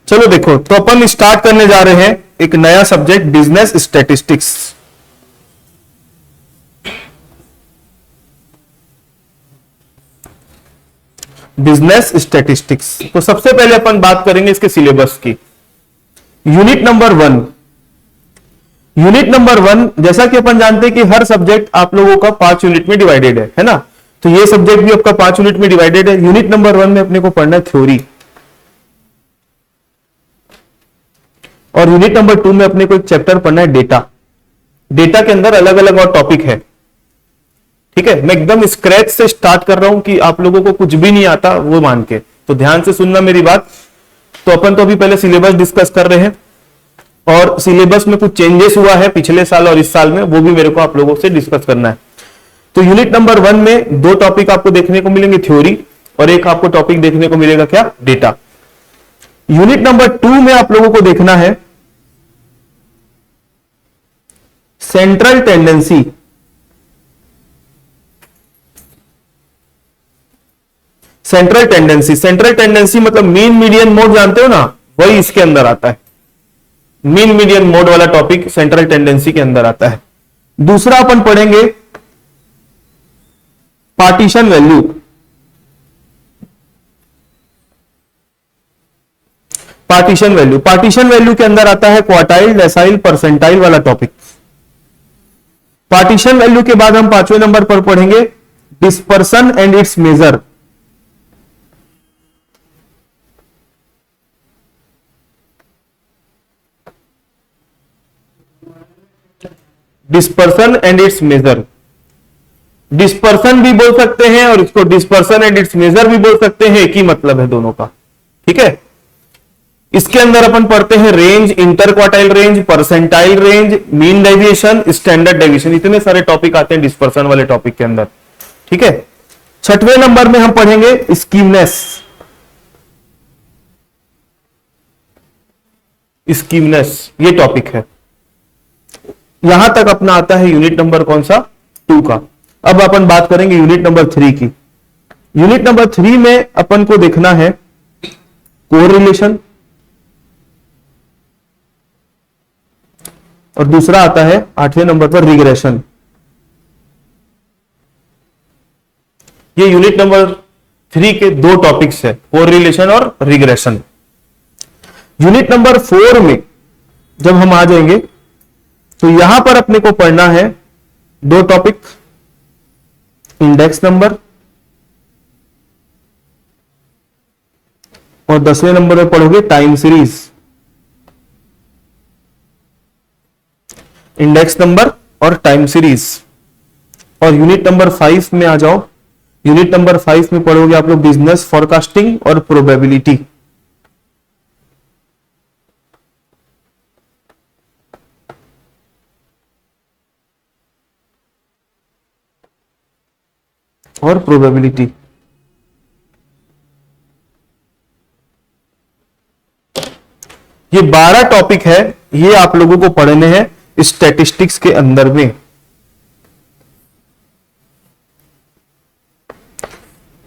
चलो देखो, तो अपन स्टार्ट करने जा रहे हैं एक नया subject, business statistics. Business statistics. तो सबसे पहले अपन बात करेंगे इसके सिलेबस की। Unit number 1। यूनिट नंबर 1, जैसा कि अपन जानते हैं कि हर सब्जेक्ट आप लोगों का 5 यूनिट में डिवाइडेड है ना। तो ये सब्जेक्ट भी आपका 5 यूनिट में डिवाइडेड है। यूनिट नंबर 1 में अपने को पढ़ना है थ्योरी, और यूनिट नंबर 2 में अपने को एक चैप्टर पढ़ना है डेटा। डेटा के अंदर अलग अलग और टॉपिक है, ठीक है। मैं एकदम स्क्रैच से स्टार्ट कर रहा हूं कि आप लोगों को कुछ भी नहीं आता वो मान के, तो ध्यान से सुनना मेरी बात। तो अपन तो अभी पहले सिलेबस डिस्कस कर रहे हैं, और सिलेबस में कुछ चेंजेस हुआ है पिछले साल और इस साल में, वो भी मेरे को आप लोगों से डिस्कस करना है। तो यूनिट नंबर 1 में 2 टॉपिक आपको देखने को मिलेंगे, थ्योरी, और एक आपको टॉपिक देखने को मिलेगा क्या, डेटा। यूनिट नंबर 2 में आप लोगों को देखना है central tendency. Central tendency, central tendency मतलब मीन मीडियन मोड जानते हो ना, वही इसके अंदर आता है। मीन मीडियन मोड वाला टॉपिक सेंट्रल टेंडेंसी के अंदर आता है। दूसरा अपन पढ़ेंगे partition value. Partition value, partition value के अंदर आता है क्वार्टाइल, डेसाइल, परसेंटाइल वाला टॉपिक। पार्टीशन वैल्यू के बाद हम 5वें नंबर पर पढ़ेंगे dispersion and its measure. Dispersion and its measure, dispersion भी बोल सकते हैं और इसको डिस्पर्सन एंड इट्स मेजर भी बोल सकते हैं, एक ही मतलब है दोनों का, ठीक है। इसके अंदर अपन पढ़ते हैं range, inter quartile range, percentile range, mean deviation, standard deviation, इतने सारे टॉपिक आते हैं डिस्पर्सन वाले टॉपिक के अंदर, ठीक है। 6वें नंबर में हम पढ़ेंगे स्कीमनेस। स्कीमनेस ये टॉपिक है। यहां तक अपना आता है यूनिट नंबर कौन सा, 2 का। अब अपन बात करेंगे यूनिट नंबर 3 की। यूनिट नंबर 3 में अपन को देखना है कोरिलेशन, और दूसरा आता है 8वें नंबर पर रिग्रेशन। ये यूनिट नंबर 3 के 2 टॉपिक्स है, कोरिलेशन और रिग्रेशन। यूनिट नंबर 4 में जब हम आ जाएंगे तो यहां पर अपने को पढ़ना है 2 टॉपिक, इंडेक्स नंबर, और 10वें नंबर में पढ़ोगे टाइम सीरीज। इंडेक्स नंबर और टाइम सीरीज। और यूनिट नंबर 5 में आ जाओ। यूनिट नंबर 5 में पढ़ोगे आप लोग बिजनेस फॉरकास्टिंग और प्रोबेबिलिटी। और प्रोबेबिलिटी, ये 12 टॉपिक है, ये आप लोगों को पढ़ने हैं स्टैटिस्टिक्स के अंदर में।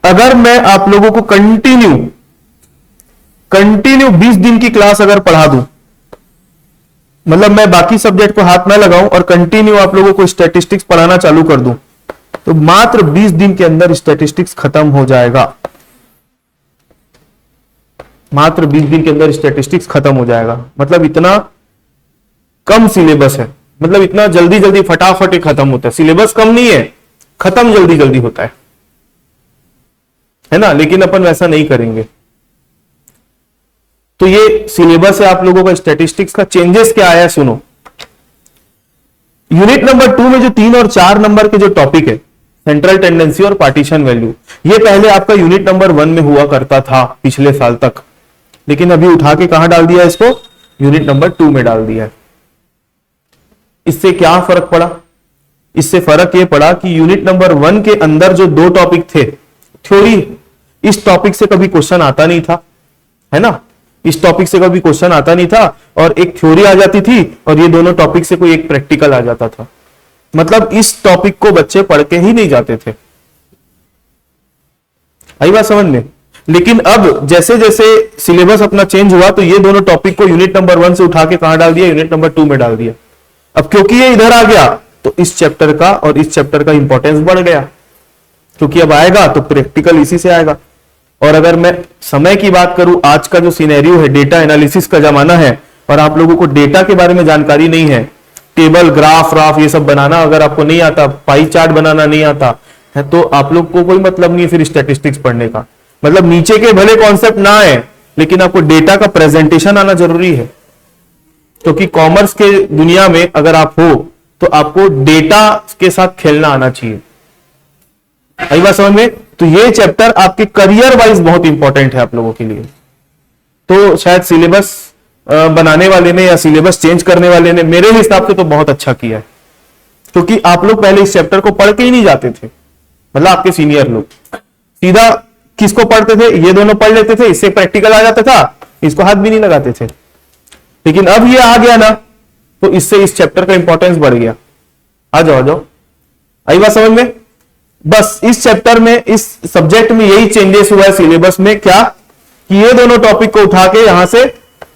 अगर मैं आप लोगों को कंटिन्यू 20 दिन की क्लास अगर पढ़ा दूं, मतलब मैं बाकी सब्जेक्ट को हाथ ना लगाऊं और कंटिन्यू आप लोगों को स्टैटिस्टिक्स पढ़ाना चालू कर दूं, तो मात्र 20 दिन के अंदर स्टैटिस्टिक्स खत्म हो जाएगा। मात्र 20 दिन के अंदर स्टैटिस्टिक्स खत्म हो जाएगा। मतलब इतना कम सिलेबस है, मतलब इतना जल्दी जल्दी फटाफट ही खत्म होता है। सिलेबस कम नहीं है, खत्म जल्दी जल्दी होता है ना। लेकिन अपन वैसा नहीं करेंगे। तो ये सिलेबस है आप लोगों का स्टैटिस्टिक्स का। चेंजेस क्या आया है सुनो। यूनिट नंबर 2 में जो 3 और 4 नंबर के जो टॉपिक है, सेंट्रल टेंडेंसी और पार्टीशन वैल्यू, ये पहले आपका यूनिट नंबर 1 में हुआ करता था पिछले साल तक, लेकिन अभी उठा के कहां डाल दिया इसको, यूनिट नंबर 2 में डाल दिया है। इससे क्या फर्क पड़ा, इससे फर्क यह पड़ा कि यूनिट नंबर 1 के अंदर जो 2 टॉपिक थे, थ्योरी, इस टॉपिक से कभी क्वेश्चन आता नहीं था, है ना। इस टॉपिक से कभी क्वेश्चन आता नहीं था, और एक थ्योरी आ जाती थी और ये दोनों टॉपिक से कोई एक प्रैक्टिकल आ जाता था। मतलब इस टॉपिक को बच्चे पढ़ के ही नहीं जाते थे। आई बात समझ में। लेकिन अब जैसे जैसे सिलेबस अपना चेंज हुआ तो ये दोनों टॉपिक को यूनिट नंबर 1 से उठा के कहां डाल दिया, यूनिट नंबर 2 में डाल दिया। अब क्योंकि ये इधर आ गया तो इस चैप्टर का और इस चैप्टर का इंपॉर्टेंस बढ़ गया, क्योंकि अब आएगा तो प्रैक्टिकल इसी से आएगा। और अगर मैं समय की बात करूं, आज का जो सिनेरियो है, डेटा एनालिसिस का जमाना है और आप लोगों को डेटा के बारे में जानकारी नहीं है, टेबल ग्राफ ये सब बनाना अगर आपको नहीं आता, पाई चार्ट बनाना नहीं आता है, तो आप लोग को कोई मतलब नहीं है फिर स्टैटिस्टिक्स पढ़ने का। मतलब नीचे के भले कॉन्सेप्ट ना आए लेकिन आपको डेटा का प्रेजेंटेशन आना जरूरी है, क्योंकि कॉमर्स के दुनिया में अगर आप हो तो आपको डेटा के साथ खेलना आना चाहिए। आई बात समझ में? तो ये चैप्टर आपके करियर वाइज बहुत इंपॉर्टेंट है आप लोगों के लिए। तो शायद सिलेबस बनाने वाले ने या सिलेबस चेंज करने वाले ने मेरे हिसाब से तो बहुत अच्छा किया है, क्योंकि आप लोग पहले इस चैप्टर को पढ़ के ही नहीं जाते थे। मतलब आपके सीनियर लोग सीधा किसको पढ़ते थे, ये दोनों पढ़ लेते थे, इससे प्रैक्टिकल आ जाता था, इसको हाथ भी नहीं लगाते थे। लेकिन अब ये आ गया ना तो इससे इस चैप्टर का इंपॉर्टेंस बढ़ गया। आ जाओ आई बात समझ में? बस इस चैप्टर में, इस सब्जेक्ट में यही चेंजेस हुआ है सिलेबस में, क्या कि ये दोनों टॉपिक को उठा के यहां से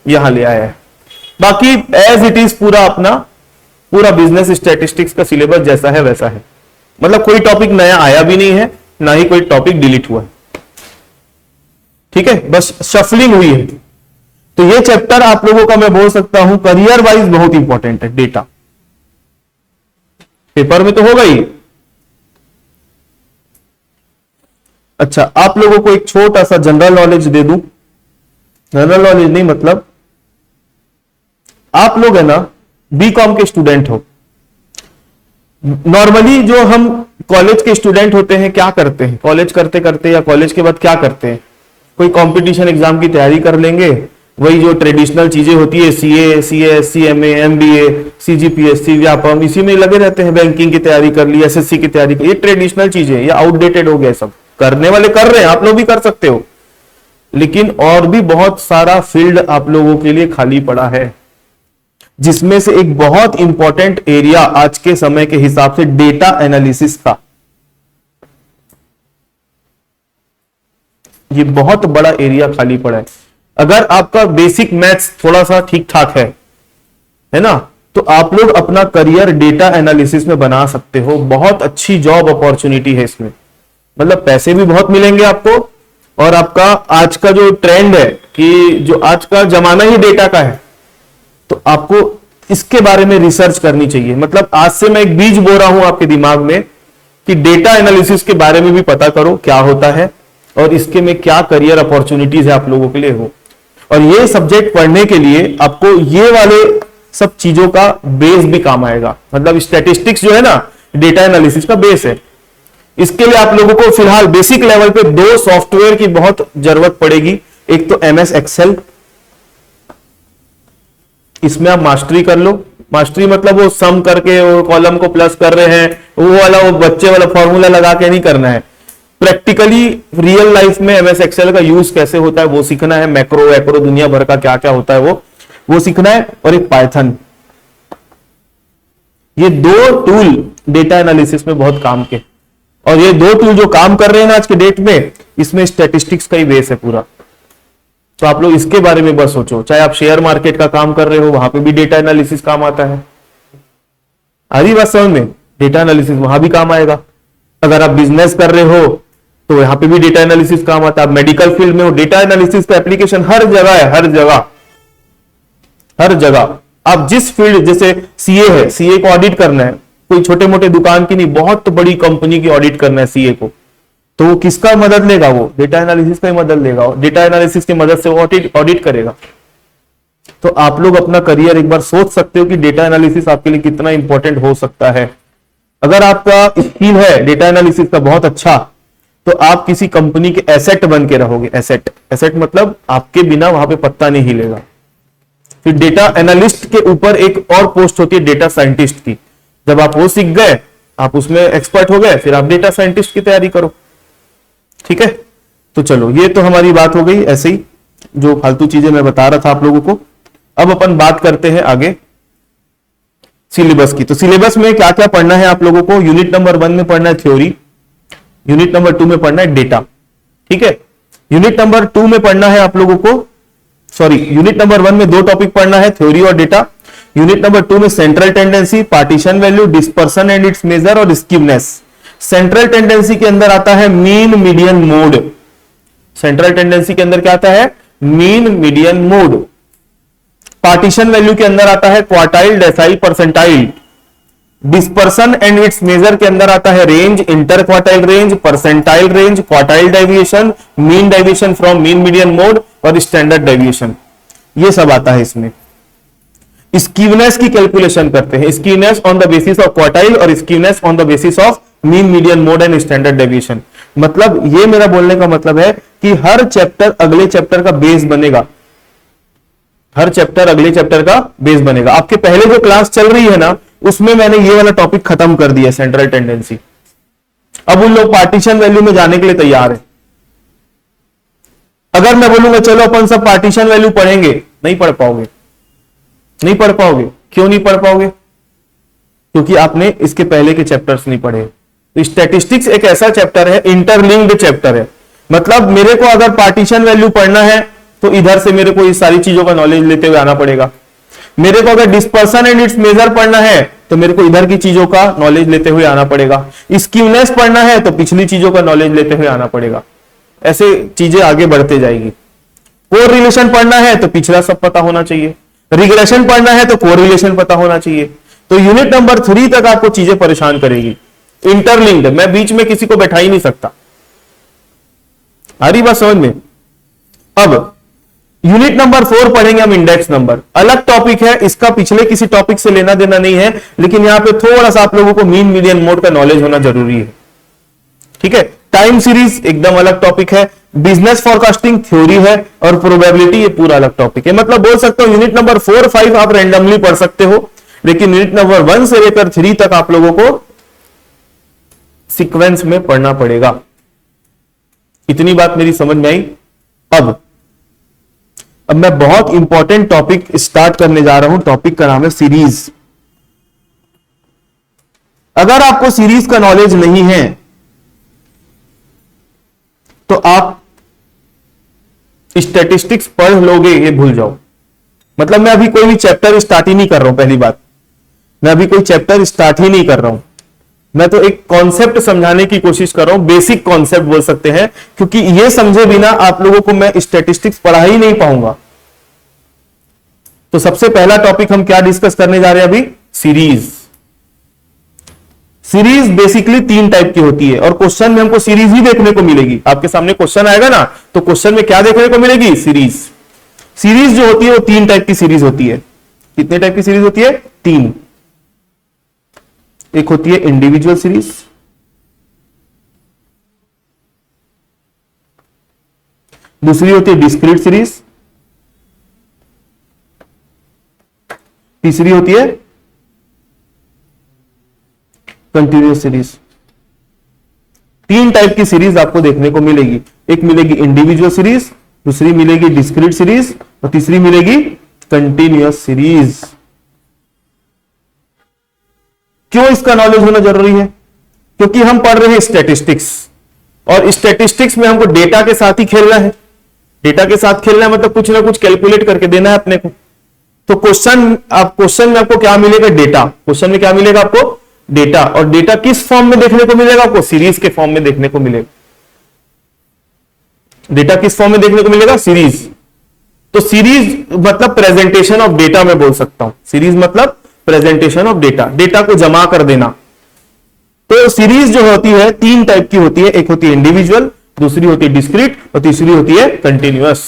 यहां ले आया है। बाकी एज इट इज पूरा बिजनेस स्टैटिस्टिक्स का सिलेबस जैसा है वैसा है। मतलब कोई टॉपिक नया आया भी नहीं है, ना ही कोई टॉपिक डिलीट हुआ है। ठीक है, बस शफलिंग हुई है। तो ये चैप्टर आप लोगों का मैं बोल सकता हूं करियर वाइज बहुत इंपॉर्टेंट है। डेटा पेपर में तो होगा ही। अच्छा, आप लोगों को एक छोटा सा जनरल नॉलेज दे दूं। जनरल नॉलेज नहीं, मतलब आप लोग है ना बीकॉम के स्टूडेंट हो। नॉर्मली जो हम कॉलेज के स्टूडेंट होते हैं क्या करते हैं, कॉलेज करते करते या कॉलेज के बाद क्या करते हैं, कोई कंपटीशन एग्जाम की तैयारी कर लेंगे, वही जो ट्रेडिशनल चीजें होती है, CA, CS, CMA, MBA, CGPSC, Vyapam, इसी में लगे रहते हैं। बैंकिंग की तैयारी कर ली, एसएससी की तैयारी कर, ये ट्रेडिशनल चीजें, ये आउटडेटेड हो गए सब। करने वाले कर रहे हैं, आप लोग भी कर सकते हो, लेकिन और भी बहुत सारा फील्ड आप लोगों के लिए खाली पड़ा है, जिसमें से एक बहुत इंपॉर्टेंट एरिया आज के समय के हिसाब से डेटा एनालिसिस का। ये बहुत बड़ा एरिया खाली पड़ा है। अगर आपका बेसिक मैथ्स थोड़ा सा ठीक ठाक है ना, तो आप लोग अपना करियर डेटा एनालिसिस में बना सकते हो। बहुत अच्छी जॉब अपॉर्चुनिटी है इसमें, मतलब पैसे भी बहुत मिलेंगे आपको। और आपका आज का जो ट्रेंड है कि जो आज का जमाना ही डेटा का है, तो आपको इसके बारे में रिसर्च करनी चाहिए। मतलब आज से मैं एक बीज बो रहा हूं आपके दिमाग में कि डेटा एनालिसिस के बारे में भी पता करो क्या होता है और इसके में क्या करियर अपॉर्चुनिटीज है आप लोगों के लिए हो। और ये सब्जेक्ट पढ़ने के लिए आपको ये वाले सब चीजों का बेस भी काम आएगा। मतलब स्टैटिस्टिक्स जो है ना, डेटा एनालिसिस का बेस है। इसके लिए आप लोगों को फिलहाल बेसिक लेवल पे 2 सॉफ्टवेयर की बहुत जरूरत पड़ेगी। एक तो MS एक्सेल, इसमें आप मास्टरी कर लो। मास्टरी मतलब वो सम करके वो कॉलम को प्लस कर रहे हैं, वो बच्चे वाला फॉर्मूला लगा के नहीं करना है। प्रैक्टिकली रियल लाइफ में MS एक्सेल का यूज कैसे होता है वो सीखना है। मैक्रो वैक्रो दुनिया भर का क्या क्या होता है वो सीखना है। और एक पाइथन, ये 2 टूल डेटा एनालिसिस में बहुत काम के। और ये 2 टूल जो काम कर रहे हैं आज के डेट में, इसमें स्टैटिस्टिक्स का ही बेस है पूरा। तो आप लोग इसके बारे में बस सोचो। चाहे आप शेयर मार्केट का काम कर रहे हो, वहां पे भी डेटा एनालिसिस काम आता है। आधी बात समझ में? डेटा एनालिसिस वहां भी काम आएगा। अगर आप बिजनेस कर रहे हो तो यहां पे भी डेटा एनालिसिस काम आता है। मेडिकल फील्ड में हो, डेटा एनालिसिस का एप्लीकेशन हर जगह है, हर जगह। आप जिस फील्ड, जैसे सीए है, सीए को ऑडिट करना है, कोई छोटे मोटे दुकान की नहीं, बहुत बड़ी कंपनी की ऑडिट करना है सीए को, तो वो किसका मदद लेगा? वो डेटा एनालिसिस का ही मदद लेगा। डेटा एनालिसिस की मदद से वो ऑडिट करेगा। तो आप लोग अपना करियर एक बार सोच सकते हो कि डेटा एनालिसिस आपके लिए कितना इंपॉर्टेंट हो सकता है। अगर आपका स्किल है डेटा एनालिसिस का बहुत अच्छा, तो आप किसी कंपनी के एसेट बन के रहोगे। एसेट मतलब आपके बिना वहां पे पत्ता नहीं हिलेगा। फिर डेटा एनालिस्ट के ऊपर एक और पोस्ट होती है डेटा साइंटिस्ट की। जब आप वो सीख गए, आप उसमें एक्सपर्ट हो गए, फिर आप डेटा साइंटिस्ट की तैयारी करो। ठीक है, तो चलो ये तो हमारी बात हो गई ऐसे ही जो फालतू चीजें मैं बता रहा था आप लोगों को। अब अपन बात करते हैं आगे सिलेबस की। तो सिलेबस में क्या क्या पढ़ना है आप लोगों को? यूनिट नंबर 1 में पढ़ना है थ्योरी, यूनिट नंबर 2 में पढ़ना है डेटा। ठीक है, यूनिट नंबर 2 में पढ़ना है आप लोगों को, सॉरी यूनिट नंबर 1 में 2 टॉपिक पढ़ना है, थ्योरी और डेटा। यूनिट नंबर 2 में central tendency, partition value, dispersion and its measure और स्कीवनेस। सेंट्रल टेंडेंसी के अंदर आता है mean median mode. Central tendency के अंदर क्या आता है? Mean median mode. Partition value के अंदर आता है quartile, decile, percentile. Dispersion and its measure के अंदर आता है range, inter quartile range, percentile range, quartile deviation, mean deviation from mean median mode और स्टैंडर्ड डेविएशन। ये सब आता है इसमें। स्कीवनेस की कैलकुलेशन करते हैं, skewness on the basis of quartile और skewness on the basis of mean median mode and standard deviation. मतलब ये मेरा बोलने का मतलब है कि हर चैप्टर अगले चैप्टर का बेस बनेगा, हर चैप्टर अगले चैप्टर का बेस बनेगा। आपके पहले जो क्लास चल रही है ना, उसमें मैंने ये वाला टॉपिक खत्म कर दिया, सेंट्रल टेंडेंसी। अब उन लोग पार्टीशन वैल्यू में जाने के लिए तैयार है। अगर मैं बोलूंगा चलो अपन सब पार्टीशन वैल्यू पढ़ेंगे, नहीं पढ़ पाओगे, नहीं पढ़ पाओगे। क्यों नहीं पढ़ पाओगे? क्योंकि आपने इसके पहले के चैप्टर्स नहीं पढ़े। तो स्टैटिस्टिक्स एक ऐसा चैप्टर है, इंटरलिंक्ड चैप्टर है। मतलब मेरे को अगर पार्टीशन वैल्यू पढ़ना है तो इधर से मेरे को इस सारी चीजों का नॉलेज लेते हुए आना पड़ेगा। मेरे को अगर डिस्पर्सन एंड इट्स मेजर पढ़ना है तो मेरे को इधर की चीजों का नॉलेज लेते हुए आना पड़ेगा। स्कीवनेस पढ़ना है तो पिछली चीजों का नॉलेज लेते हुए आना पड़ेगा। ऐसे चीजें आगे बढ़ते जाएगी। कोरिलेशन पढ़ना है तो पिछला सब पता होना चाहिए। रिग्रेशन पढ़ना है तो कोरिलेशन पता होना चाहिए। तो यूनिट नंबर 3 तक आपको चीजें परेशान करेगी। इंटरलिंक्ड, मैं बीच में किसी को बैठा ही नहीं सकता। आ रही बात समझ में? अब यूनिट नंबर 4 पढ़ेंगे हम, इंडेक्स नंबर। अलग टॉपिक है, इसका पिछले किसी टॉपिक से लेना देना नहीं है, लेकिन यहां पे थोड़ा सा आप लोगों को मीन मीडियन मोड का नॉलेज होना जरूरी है। ठीक है। टाइम सीरीज एकदम अलग टॉपिक है। बिजनेस फॉरकास्टिंग थ्योरी है और प्रोबेबिलिटी ये पूरा अलग टॉपिक है। मतलब बोल सकते हो यूनिट नंबर 4, 5 आप रैंडमली पढ़ सकते हो, लेकिन यूनिट नंबर 1 से लेकर 3 तक आप लोगों को सीक्वेंस में पढ़ना पड़ेगा। इतनी बात मेरी समझ में आई। अब मैं बहुत इंपॉर्टेंट टॉपिक स्टार्ट करने जा रहा हूं। टॉपिक का नाम है सीरीज। अगर आपको सीरीज का नॉलेज नहीं है तो आप स्टैटिस्टिक्स पढ़ लोगे, ये भूल जाओ। मतलब मैं अभी कोई भी चैप्टर स्टार्ट ही नहीं कर रहा हूं। पहली बात, मैं अभी कोई चैप्टर स्टार्ट ही नहीं कर रहा हूं। मैं तो एक कॉन्सेप्ट समझाने की कोशिश कर रहा हूं, बेसिक कॉन्सेप्ट बोल सकते हैं, क्योंकि ये समझे बिना आप लोगों को मैं स्टैटिस्टिक्स पढ़ा ही नहीं पाऊंगा। तो सबसे पहला टॉपिक हम क्या डिस्कस करने जा रहे हैं अभी? सीरीज। सीरीज बेसिकली 3 टाइप की होती है और क्वेश्चन में हमको सीरीज ही देखने को मिलेगी। आपके सामने क्वेश्चन आएगा ना, तो क्वेश्चन में क्या देखने को मिलेगी? सीरीज। सीरीज जो होती है वो 3 टाइप की सीरीज होती है। कितने टाइप की सीरीज होती है? 3। एक होती है इंडिविजुअल सीरीज, दूसरी होती है डिस्क्रीट सीरीज, तीसरी होती है कंटिन्यूअस सीरीज। 3 टाइप की सीरीज आपको देखने को मिलेगी। एक मिलेगी इंडिविजुअल सीरीज, दूसरी मिलेगी डिस्क्रीट सीरीज और तीसरी मिलेगी कंटिन्यूअस सीरीज। क्यों इसका नॉलेज होना जरूरी है? क्योंकि हम पढ़ रहे हैं स्टैटिस्टिक्स और स्टैटिस्टिक्स में हमको डेटा के साथ ही खेलना है। डेटा के साथ खेलना है मतलब कुछ ना कुछ कैलकुलेट करके देना है अपने को। तो क्वेश्चन में आपको क्या मिलेगा? डेटा। क्वेश्चन में क्या मिलेगा आपको? डेटा। और डेटा किस फॉर्म में देखने को मिलेगा आपको? सीरीज के फॉर्म में देखने को मिलेगा। डेटा किस फॉर्म में देखने को मिलेगा? सीरीज। तो सीरीज मतलब प्रेजेंटेशन ऑफ डेटा मैं बोल सकता हूं। सीरीज मतलब प्रेजेंटेशन ऑफ डेटा, डेटा को जमा कर देना। तो सीरीज जो होती है 3 टाइप की होती है। एक होती है इंडिविजुअल, दूसरी होती है डिस्क्रीट और तीसरी होती है कंटिन्यूअस।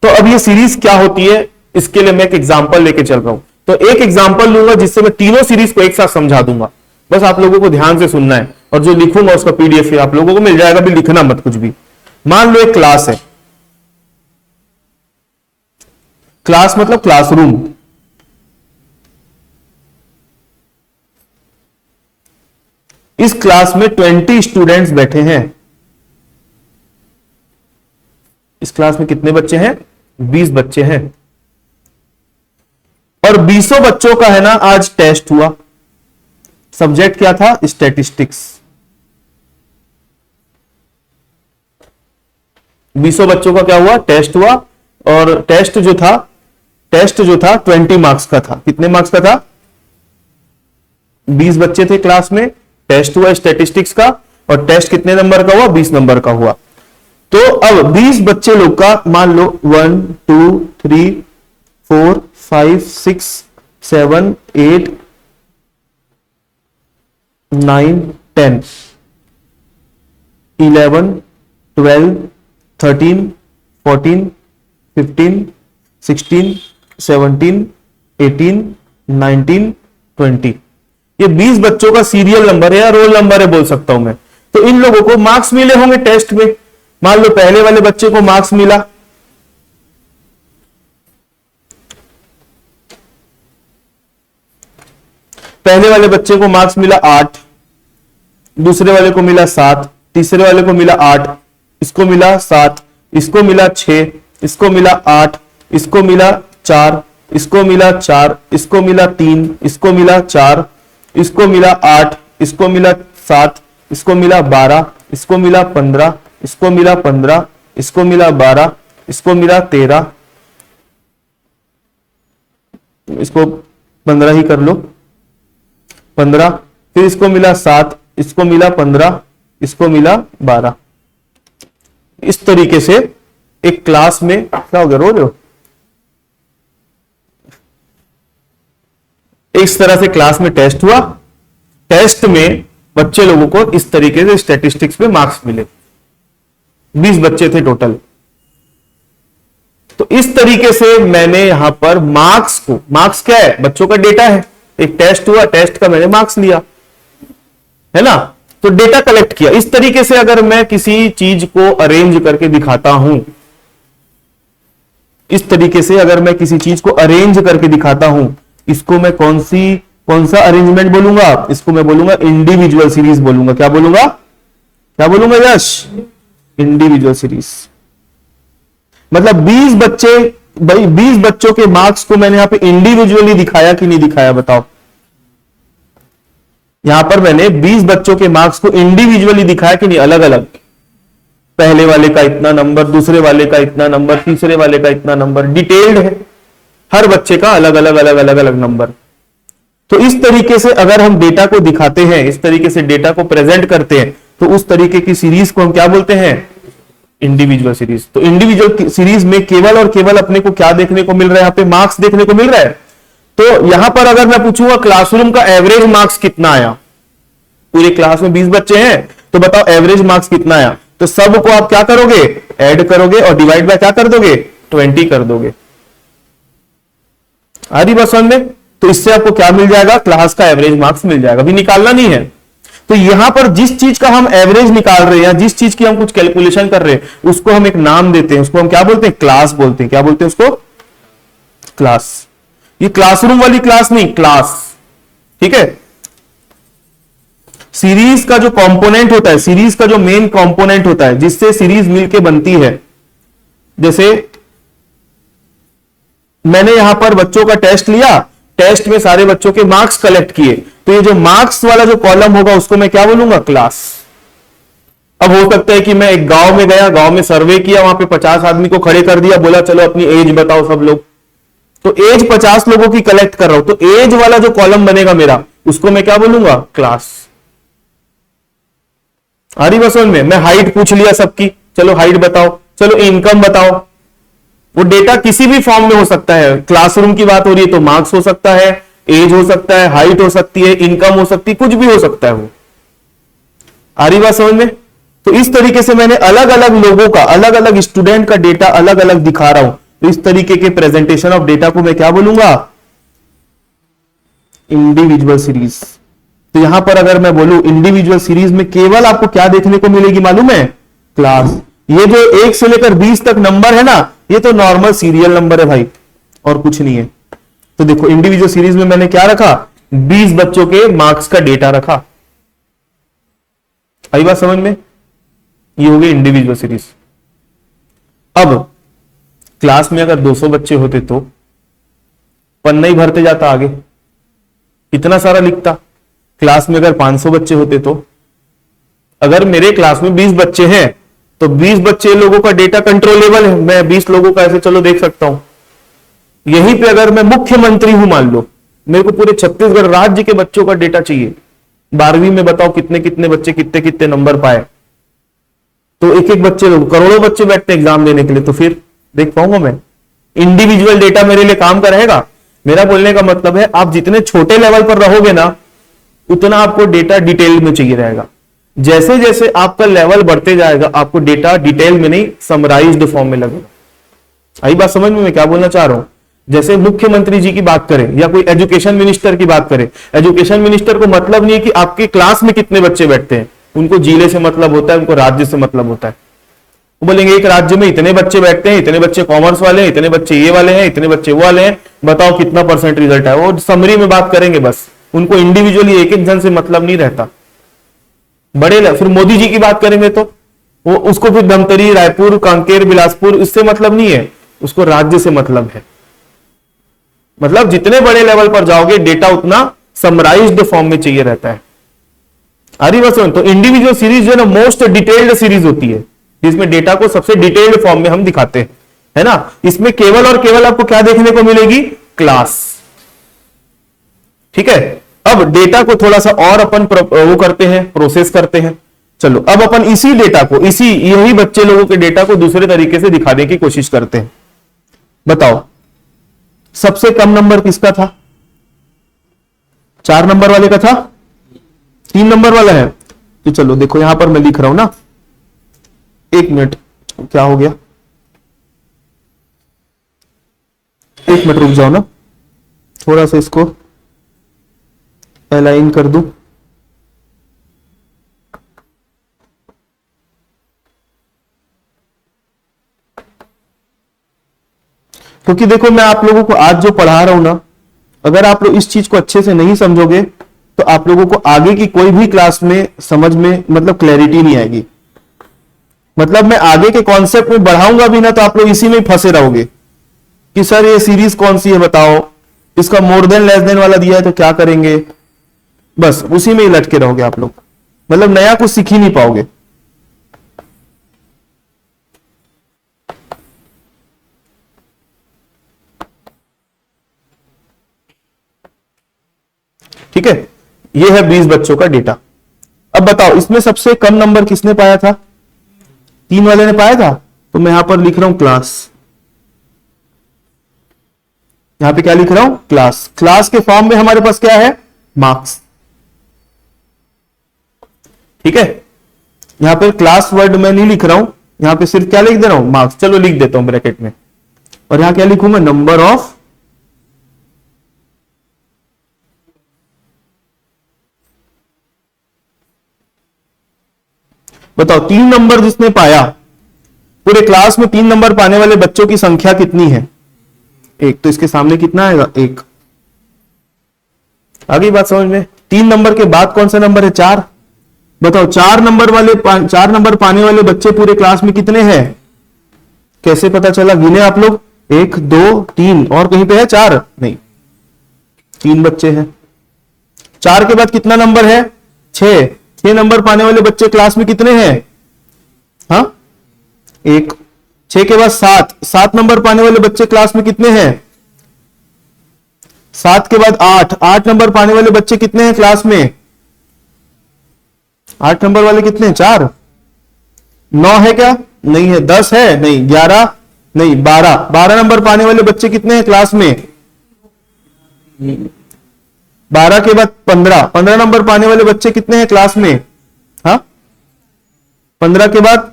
तो अब ये सीरीज क्या होती है, इसके लिए मैं एक एग्जांपल लेके चल रहा हूं। तो एक एग्जांपल लूंगा जिससे मैं तीनों सीरीज को एक साथ समझा दूंगा। बस आप लोगों को ध्यान से सुनना है और जो लिखूंगा उसका पीडीएफ आप लोगों को मिल जाएगा, भी लिखना मत कुछ भी। मान लो एक क्लास है। क्लास मतलब क्लासरूम। इस क्लास में 20 स्टूडेंट्स बैठे हैं। इस क्लास में कितने बच्चे हैं? 20 बच्चे हैं। और 20 बच्चों का है ना आज टेस्ट हुआ। सब्जेक्ट क्या था? स्टैटिस्टिक्स। 20 बच्चों का क्या हुआ, टेस्ट हुआ। और टेस्ट जो था 20 मार्क्स का था। कितने मार्क्स का था? 20 बच्चे थे क्लास में, टेस्ट हुआ स्टैटिस्टिक्स का, और टेस्ट कितने नंबर का हुआ? 20 नंबर का हुआ। तो अब 20 बच्चे लोग का मान लो 1 2 3 4 5 6 7 8 9 10 11 12 13 14 15 16 17 18 19 20। ये 20 बच्चों का सीरियल नंबर है या रोल नंबर है बोल सकता हूं मैं। तो इन लोगों को मार्क्स मिले होंगे टेस्ट में। मान लो पहले वाले बच्चे को मार्क्स मिला, पहले वाले बच्चे को मार्क्स मिला 8, दूसरे वाले को मिला 7, तीसरे वाले को मिला 8, इसको मिला 7, इसको मिला 6, इसको मिला 8, इसको मिला 4, इसको मिला 4, इसको मिला 3, इसको मिला 4, इसको मिला 8, इसको मिला 7, इसको मिला 12, इसको मिला 15, इसको मिला 15, इसको मिला 12, इसको मिला 13, इसको 15 ही कर लो 15, फिर इसको मिला 7, इसको मिला 15, इसको मिला 12। इस तरीके से एक क्लास में क्या हो गया, रो रहे हो? इस तरह से क्लास में टेस्ट हुआ। टेस्ट में बच्चे लोगों को इस तरीके से स्टैटिस्टिक्स में मार्क्स मिले। 20 बच्चे थे टोटल। तो इस तरीके से मैंने यहां पर मार्क्स को, मार्क्स क्या है? बच्चों का डेटा है। एक टेस्ट हुआ, टेस्ट का मैंने मार्क्स लिया, है ना? तो डेटा कलेक्ट किया। इस तरीके से अगर मैं किसी चीज को अरेंज करके दिखाता हूं, इस तरीके से अगर मैं किसी चीज को अरेंज करके दिखाता हूं, इसको मैं कौन सा अरेंजमेंट बोलूंगा? इसको मैं बोलूंगा इंडिविजुअल सीरीज बोलूंगा। क्या बोलूंगा? क्या बोलूंगा यश? Individual series. मतलब 20 बच्चे, भाई 20 बच्चों के मार्क्स को मैंने यहां पे इंडिविजुअली दिखाया कि नहीं दिखाया बताओ? यहां पर मैंने 20 बच्चों के मार्क्स को इंडिविजुअली दिखाया कि नहीं? अलग अलग, पहले वाले का इतना नंबर, दूसरे वाले का इतना नंबर, तीसरे वाले का इतना नंबर, डिटेल्ड है हर बच्चे का अलग अलग नंबर। तो इस तरीके से अगर हम डेटा को दिखाते हैं, इस तरीके से डेटा को प्रेजेंट करते हैं, तो उस तरीके की सीरीज को हम क्या बोलते हैं? Individual series. तो इंडिविजुअल सीरीज में केवल और केवल अपने को क्या देखने को मिल रहा है? यहां पे मार्क्स देखने को मिल रहा है। तो यहां पर अगर मैं पूछूंगा क्लासरूम का एवरेज मार्क्स कितना आया, पूरे क्लास में 20 बच्चे हैं, तो बताओ एवरेज मार्क्स कितना आया? तो सबको आप क्या करोगे? ऐड करोगे और डिवाइड बाय क्या कर दोगे? 20 कर दोगे। आ रही बात समझ में? तो इससे आपको क्या मिल जाएगा? क्लास का एवरेज मार्क्स मिल जाएगा। अभी निकालना नहीं है। तो यहां पर जिस चीज का हम एवरेज निकाल रहे हैं, जिस चीज की हम कुछ कैलकुलेशन कर रहे हैं, उसको हम एक नाम देते हैं। उसको हम क्या बोलते हैं? क्लास बोलते हैं। क्या बोलते हैं उसको? क्लास। ये क्लासरूम वाली क्लास नहीं, क्लास। ठीक है। सीरीज का जो कंपोनेंट होता है, सीरीज का जो मेन कंपोनेंट होता है, जिससे सीरीज मिलके बनती है, जैसे मैंने यहां पर बच्चों का टेस्ट लिया, टेस्ट में सारे बच्चों के मार्क्स कलेक्ट किए, तो ये जो मार्क्स वाला जो कॉलम होगा उसको मैं क्या बोलूंगा? क्लास। अब हो सकता है कि मैं एक गांव में गया, गांव में सर्वे किया, वहां पे 50 आदमी को खड़े कर दिया, बोला चलो अपनी एज बताओ सब लोग। तो एज 50 लोगों की कलेक्ट कर रहा हूं, तो एज वाला जो कॉलम बनेगा मेरा, उसको मैं क्या बोलूंगा? क्लास। आ रही बस में? मैं हाइट पूछ लिया सबकी, चलो हाइट बताओ, चलो इनकम बताओ। वो डेटा किसी भी फॉर्म में हो सकता है। क्लासरूम की बात हो रही है तो मार्क्स हो सकता है, एज हो सकता है, हाइट हो सकती है, इनकम हो सकती है, कुछ भी हो सकता है वो। आ रही बात समझ में? तो इस तरीके से मैंने अलग अलग लोगों का, अलग अलग स्टूडेंट का डेटा अलग अलग दिखा रहा हूं। तो इस तरीके के प्रेजेंटेशन ऑफ डेटा को मैं क्या बोलूंगा? Individual series. तो यहां पर अगर मैं बोलूं इंडिविजुअल सीरीज में केवल आपको क्या देखने को मिलेगी मालूम है? क्लास। ये जो 1 से लेकर 20 तक नंबर है ना, ये तो नॉर्मल सीरियल नंबर है भाई, और कुछ नहीं है। तो देखो इंडिविजुअल सीरीज में मैंने क्या रखा? 20 बच्चों के मार्क्स का डेटा रखा। आई बात समझ में? ये हो गई इंडिविजुअल सीरीज। अब क्लास में अगर 200 बच्चे होते तो पन्ना ही भरते जाता आगे, इतना सारा लिखता। क्लास में अगर 500 बच्चे होते तो, अगर मेरे क्लास में 20 बच्चे हैं तो 20 बच्चे लोगों का डेटा कंट्रोलेबल है, मैं 20 लोगों का ऐसे चलो देख सकता हूं। यहीं पे अगर मैं मुख्यमंत्री हूं मान लो, मेरे को पूरे छत्तीसगढ़ राज्य के बच्चों का डेटा चाहिए, 12वीं में बताओ कितने कितने बच्चे कितने कितने नंबर पाए, तो एक एक बच्चे लोग, करोड़ों बच्चे बैठते हैं एग्जाम देने के लिए, तो फिर देख पाऊंगा मैं? इंडिविजुअल डेटा मेरे लिए काम का रहेगा? मेरा बोलने का मतलब है आप जितने छोटे लेवल पर रहोगे ना, उतना आपको डेटा डिटेल में चाहिए रहेगा। जैसे जैसे आपका लेवल बढ़ते जाएगा, आपको डेटा डिटेल में नहीं, समराइज्ड फॉर्म में लगेगा। आई बात समझ में मैं क्या बोलना चाह रहा हूं? जैसे मुख्यमंत्री जी की बात करें या कोई एजुकेशन मिनिस्टर की बात करें, एजुकेशन मिनिस्टर को मतलब नहीं है कि आपके क्लास में कितने बच्चे बैठते हैं, उनको जिले से मतलब होता है, उनको राज्य से मतलब होता है। वो बोलेंगे एक राज्य में इतने बच्चे बैठते हैं, इतने बच्चे कॉमर्स वाले हैं, इतने बच्चे ये वाले हैं, इतने बच्चे वो वाले हैं, बताओ कितना परसेंट रिजल्ट है। वो समरी में बात करेंगे बस, उनको इंडिविजुअली एक एक जन से मतलब नहीं रहता। बड़े फिर मोदी जी की बात करेंगे तो वो उसको फिर धमतरी, रायपुर, कांकेर, बिलासपुर, इससे मतलब नहीं है, उसको राज्य से मतलब है। मतलब जितने बड़े लेवल पर जाओगे डेटा उतना समराइज्ड फॉर्म में चाहिए रहता है। आरी बस। तो इंडिविजुअल सीरीज जो है ना, मोस्ट डिटेल्ड सीरीज होती है, जिसमें डेटा को सबसे डिटेल्ड फॉर्म में हम दिखाते हैं, है ना। इसमें केवल और केवल आपको क्या देखने को मिलेगी? क्लास। ठीक है। अब डेटा को थोड़ा सा और अपन वो करते हैं, प्रोसेस करते हैं। चलो अब अपन इसी डेटा को, यही बच्चे लोगों के डेटा को दूसरे तरीके से दिखाने की कोशिश करते हैं। बताओ सबसे कम नंबर किसका था? 4 नंबर वाले का था? 3 नंबर वाला है? तो चलो देखो यहां पर मैं लिख रहा हूं ना, 1 मिनट, क्या हो गया? 1 मिनट रुक जाओ ना, थोड़ा सा इसको अलाइन कर दूं। क्योंकि देखो मैं आप लोगों को आज जो पढ़ा रहा हूं ना, अगर आप लोग इस चीज को अच्छे से नहीं समझोगे तो आप लोगों को आगे की कोई भी क्लास में समझ में मतलब क्लैरिटी नहीं आएगी। मतलब मैं आगे के कॉन्सेप्ट में बढ़ाऊंगा भी ना, तो आप लोग इसी में फंसे रहोगे कि सर ये सीरीज कौन सी है बताओ, इसका मोर देन लेस देन वाला दिया है तो क्या करेंगे, बस उसी में ही लटके रहोगे आप लोग। मतलब नया कुछ सीख ही नहीं पाओगे। ठीक है, ये है 20 बच्चों का डेटा। अब बताओ इसमें सबसे कम नंबर किसने पाया था? 3 वाले ने पाया था। तो मैं यहां पर लिख रहा हूं क्लास। यहां पे क्या लिख रहा हूं? क्लास। क्लास के फॉर्म में हमारे पास क्या है? मार्क्स। ठीक है, यहां पे क्लास वर्ड में नहीं लिख रहा हूं, यहां पे सिर्फ क्या लिख दे रहा हूं? मार्क्स। चलो लिख देता हूं ब्रैकेट में, और यहां क्या लिखूंगा? नंबर ऑफ बताओ 3 नंबर जिसने पाया, पूरे क्लास में 3 नंबर पाने वाले बच्चों की संख्या कितनी है? 1। तो इसके सामने कितना आएगा? 1। आगे बात समझ में? 3 नंबर के बाद कौन सा नंबर है? 4। बताओ 4 नंबर पाने वाले बच्चे पूरे क्लास में कितने हैं? कैसे पता चला? गिने आप लोग? 1 2 3, और कहीं पे है 4? नहीं, 3 बच्चे हैं। 4 के बाद कितना नंबर है? 6। 6 नंबर पाने वाले बच्चे क्लास में कितने हैं? हाँ, 1। 6 के बाद 7। 7 नंबर पाने वाले बच्चे क्लास में कितने हैं? 7 के बाद 8। 8 नंबर पाने वाले बच्चे कितने हैं क्लास में? 8 नंबर वाले कितने हैं? 4। 9 है क्या? नहीं है। 10 है? नहीं। 11 नहीं। 12। 12 नंबर पाने वाले बच्चे कितने हैं क्लास में? 12 के बाद 15। 15 नंबर पाने वाले बच्चे कितने हैं क्लास में? हाँ, 15 के बाद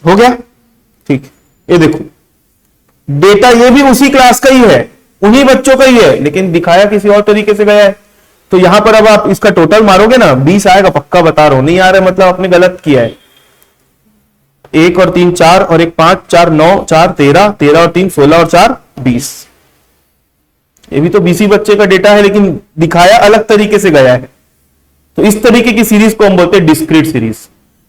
हो गया। ठीक, ये देखो डेटा ये भी उसी क्लास का ही है, उन्हीं बच्चों का ही है, लेकिन दिखाया किसी और तरीके से गया है। तो यहां पर अब आप इसका टोटल मारोगे ना, 20 आएगा पक्का, बता रहा हूं। नहीं आ रहा है मतलब आपने गलत किया है। 1 और 3 4, और 1 5 4 9 4 13, 13 और 3 16, और 4 20। ये भी तो 20 ही बच्चे का डेटा है, लेकिन दिखाया अलग तरीके से गया है। तो इस तरीके की सीरीज को हम बोलते हैं डिस्क्रीट सीरीज।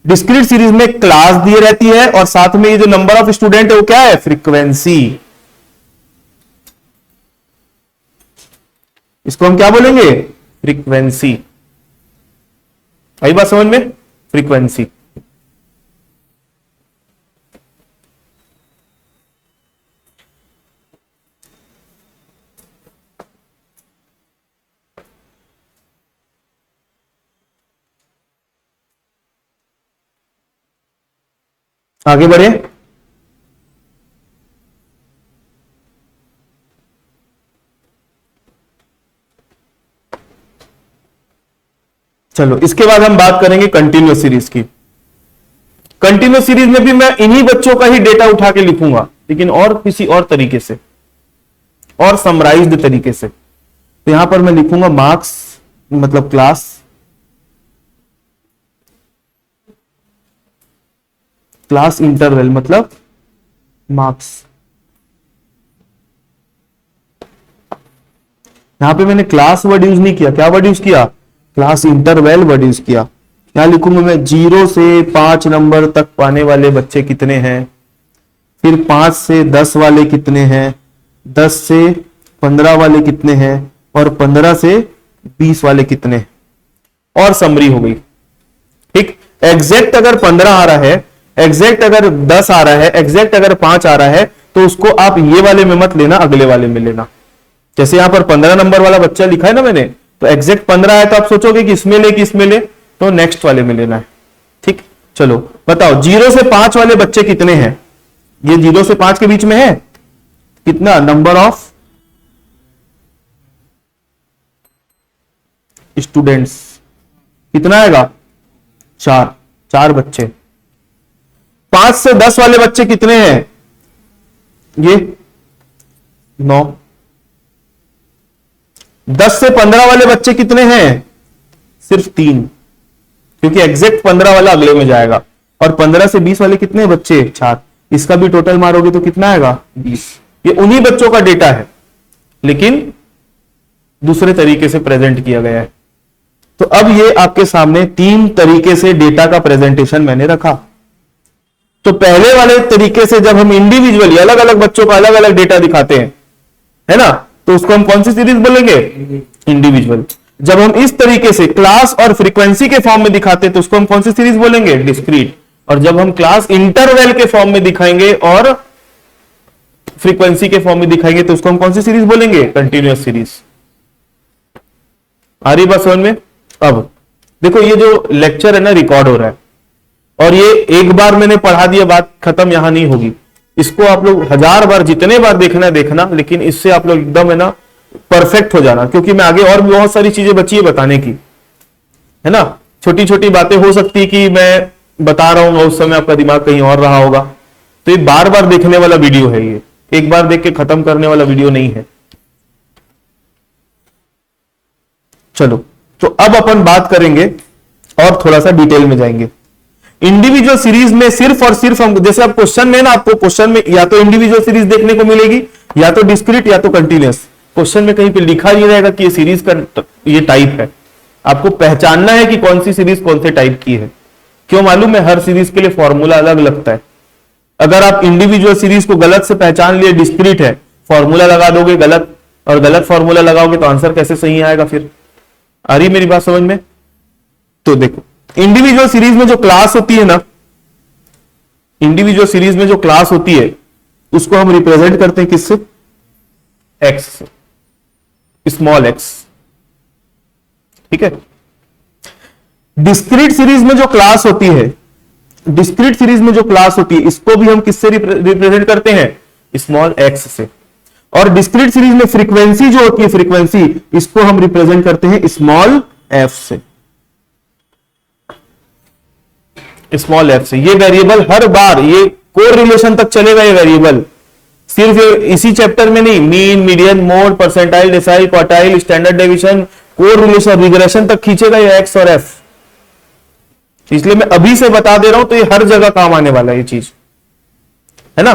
डिस्क्रीट सीरीज में क्लास दी रहती है, और साथ में ये जो नंबर ऑफ स्टूडेंट है वो क्या है? फ्रीक्वेंसी। इसको हम क्या बोलेंगे? फ्रीक्वेंसी। आई बात समझ में? फ्रीक्वेंसी। आगे बढ़े। चलो इसके बाद हम बात करेंगे कंटिन्यूअस सीरीज की। कंटिन्यूअस सीरीज में भी मैं इन्हीं बच्चों का ही डेटा उठा के लिखूंगा, लेकिन और किसी और तरीके से, और समराइज्ड तरीके से। तो यहां पर मैं लिखूंगा मार्क्स मतलब क्लास, क्लास इंटरवल मतलब मार्क्स। यहां पे मैंने क्लास वर्ड यूज नहीं किया, क्या वर्ड यूज किया? क्लास इंटरवल वर्ड यूज किया। क्या लिखूंगा मैं? 0 से 5 नंबर तक पाने वाले बच्चे कितने हैं, फिर 5 से 10 वाले कितने हैं, 10 से 15 वाले कितने हैं, और 15 से 20 वाले कितने हैं, और समरी हो गई। ठीक, एग्जैक्ट अगर 15 आ रहा है, एग्जैक्ट अगर 10 आ रहा है, एग्जैक्ट अगर 5 आ रहा है, तो उसको आप ये वाले में मत लेना, अगले वाले में लेना। जैसे यहां पर 15 नंबर वाला बच्चा लिखा है ना मैंने, तो एग्जैक्ट 15 है तो आप सोचोगे कि इसमें ले कि इसमें ले, तो नेक्स्ट वाले में लेना है। ठीक, चलो बताओ 0 से 5 वाले बच्चे कितने हैं? ये 0 से 5 के बीच में है, कितना नंबर ऑफ स्टूडेंट्स कितना आएगा? 4 बच्चे। 5 से 10 वाले बच्चे कितने हैं? ये 9। 10 से 15 वाले बच्चे कितने हैं? सिर्फ 3, क्योंकि एग्जैक्ट 15 वाला अगले में जाएगा। और 15 से 20 वाले कितने बच्चे? 4। इसका भी टोटल मारोगे तो कितना आएगा? 20। ये उन्हीं बच्चों का डेटा है, लेकिन दूसरे तरीके से प्रेजेंट किया गया है। तो अब ये आपके सामने 3 तरीके से डेटा का प्रेजेंटेशन मैंने रखा। तो पहले वाले तरीके से जब हम इंडिविजुअली अलग अलग बच्चों का अलग अलग डेटा दिखाते हैं, है ना, तो उसको हम कौन सी सीरीज बोलेंगे? इंडिविजुअल। जब हम इस तरीके से क्लास और फ्रीक्वेंसी के फॉर्म में दिखाते हैं तो उसको हम कौन सी सीरीज बोलेंगे? डिस्क्रीट। और जब हम क्लास इंटरवल के फॉर्म में दिखाएंगे और फ्रीक्वेंसी के फॉर्म में दिखाएंगे तो उसको हम कौन सी सीरीज बोलेंगे? Continuous series. आ रही बात समझ में? अब देखो ये जो लेक्चर है ना, रिकॉर्ड हो रहा है, और ये एक बार मैंने पढ़ा दिया, बात खत्म, यहां नहीं होगी। इसको आप लोग 1000 बार, जितने बार देखना है देखना, लेकिन इससे आप लोग एकदम है ना परफेक्ट हो जाना, क्योंकि मैं आगे और भी बहुत सारी चीजें बची है बताने की, है ना। छोटी छोटी बातें हो सकती है कि मैं बता रहा हूं और उस समय आपका दिमाग कहीं और रहा होगा। तो ये बार बार देखने वाला वीडियो है, ये एक बार देख के खत्म करने वाला वीडियो नहीं है। चलो, तो अब अपन बात करेंगे और थोड़ा सा डिटेल में जाएंगे। इंडिविजुअल सीरीज में सिर्फ और सिर्फ हम, जैसे आप क्वेश्चन में ना, आपको क्वेश्चन में या तो इंडिविजुअल सीरीज देखने को मिलेगी, या तो डिस्क्रीट, या तो कंटिन्यूअस। क्वेश्चन में कहीं पे लिखा नहीं रहेगा कि ये सीरीज का ये टाइप है। आपको पहचानना है कि कौन सी सीरीज कौन से टाइप की है। क्यों मालूम है? हर सीरीज के लिए फॉर्मूला अलग लगता है। अगर आप इंडिविजुअल सीरीज को गलत से पहचान लिए डिस्क्रीट है, फॉर्मूला लगा दोगे गलत, और गलत फॉर्मूला लगाओगे तो आंसर कैसे सही आएगा फिर? आ रही मेरी बात समझ में? तो देखो, इंडिविजुअल सीरीज में जो क्लास होती है ना, इंडिविजुअल सीरीज में जो क्लास होती है उसको हम रिप्रेजेंट करते हैं किससे? एक्स से, स्मॉल एक्स। ठीक है। डिस्क्रीट सीरीज में जो क्लास होती है, डिस्क्रीट सीरीज में जो क्लास होती है, इसको भी हम किससे रिप्रेजेंट करते हैं? स्मॉल एक्स से। और डिस्क्रीट सीरीज में फ्रीक्वेंसी जो होती है, फ्रीक्वेंसी, इसको हम रिप्रेजेंट करते हैं स्मॉल एफ से, स्मॉल एफ से। ये वेरिएबल हर बार ये कोरिलेशन तक चलेगा। ये वेरिएबल सिर्फ इसी चैप्टर में नहीं, mean, median, mode, percentile, decyl, quartile, standard deviation, correlation, regression तक खींचेगा ये एक्स और एफ। इसलिए मैं अभी से बता दे रहा हूं, तो ये हर जगह काम आने वाला है ये चीज, है ना।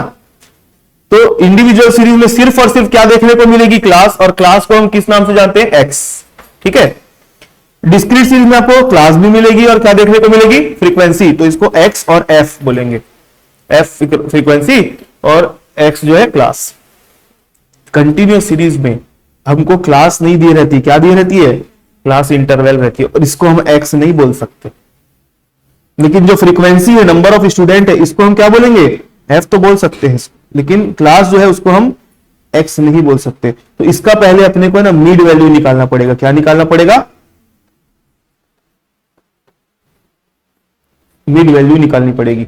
तो इंडिविजुअल सीरीज में सिर्फ और सिर्फ क्या देखने को मिलेगी? क्लास। और क्लास को हम किस नाम से जानते हैं? एक्स। ठीक है। डिस्क्रीट सीरीज में आपको क्लास भी मिलेगी और क्या देखने को मिलेगी? फ्रीक्वेंसी। तो इसको एक्स और एफ बोलेंगे। एफ फ्रीक्वेंसी और एक्स जो है क्लास। कंटिन्यूअस सीरीज में हमको क्लास नहीं दी रहती, क्या दी रहती है? क्लास इंटरवल रहती है, और इसको हम एक्स नहीं बोल सकते। लेकिन जो फ्रीक्वेंसी है, नंबर ऑफ स्टूडेंट है, इसको हम क्या बोलेंगे? एफ तो बोल सकते हैं, लेकिन क्लास जो है उसको हम एक्स नहीं बोल सकते। तो इसका पहले अपने को ना मिड वैल्यू निकालना पड़ेगा। क्या निकालना पड़ेगा? मिड वैल्यू निकालनी पड़ेगी।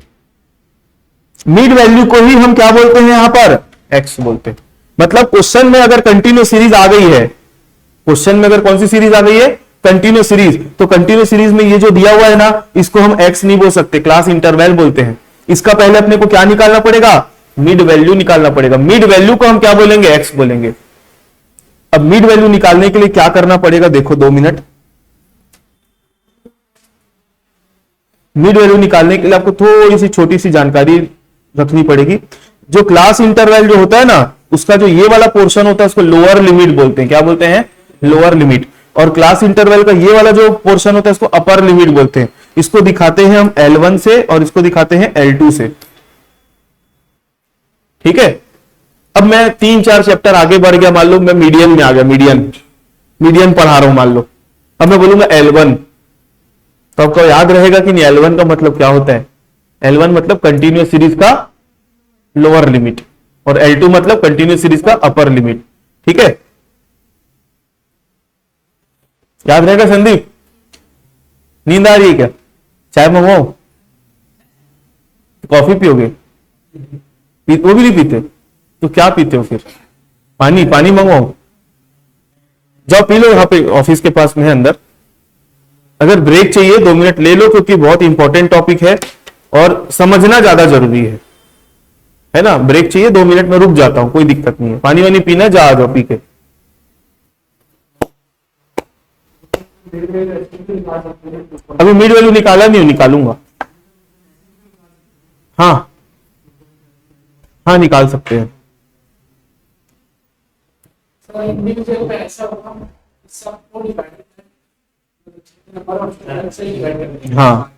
मिड वैल्यू को ही हम क्या बोलते हैं यहां पर, एक्स बोलते हैं। मतलब क्वेश्चन में अगर कंटिन्यूस सीरीज आ गई है, क्वेश्चन में अगर कौन सी सीरीज आ गई है, कंटिन्यूस सीरीज, तो कंटिन्यूस सीरीज में ये जो दिया हुआ है ना, इसको हम एक्स नहीं बोल सकते, क्लास इंटरवल बोलते हैं। इसका पहले अपने को क्या निकालना पड़ेगा, मिड वैल्यू निकालना पड़ेगा। मिड वैल्यू को हम क्या बोलेंगे, एक्स बोलेंगे। अब मिड वैल्यू निकालने के लिए क्या करना पड़ेगा, देखो 2 मिनट। मिड वैल्यू निकालने के लिए आपको थोड़ी सी छोटी सी जानकारी रखनी पड़ेगी। जो क्लास इंटरवल जो होता है ना, उसका जो ये वाला पोर्शन होता है उसको लोअर लिमिट बोलते हैं। क्या बोलते हैं, लोअर लिमिट। और क्लास इंटरवल का ये वाला जो पोर्शन होता है इसको अपर लिमिट बोलते हैं। इसको दिखाते हैं हम L1 से और इसको दिखाते हैं L2 से। ठीक है। अब मैं 3-4 चैप्टर आगे बढ़ गया, मान लो मैं मीडियन में आ गया, मीडियन पढ़ा रहा हूं मान लो। अब मैं बोलूंगा L1, तो आपको याद रहेगा कि नहीं, L1 का मतलब क्या होता है, L1 मतलब कंटिन्यूस सीरीज का लोअर लिमिट और L2 मतलब कंटिन्यूस सीरीज का अपर लिमिट। ठीक है, याद रहेगा संदीप? नींद आ रही है क्या? चाय मंगवाओ? कॉफी पियोगे? वो भी नहीं पीते तो क्या पीते हो फिर? पानी, पानी मंगवाओ, जाओ पी लो, यहाँ पे ऑफिस के पास में है अंदर। अगर ब्रेक चाहिए 2 मिनट ले लो, क्योंकि बहुत इंपॉर्टेंट टॉपिक है और समझना ज्यादा जरूरी है ना। ब्रेक चाहिए 2 मिनट में रुक जाता हूं, कोई दिक्कत नहीं है। पानी वानी पीना, जा आ जाओ पी के। अभी मिड वैल्यू निकाला नहीं, निकालूंगा। हाँ हाँ, निकाल सकते हैं। हाँ,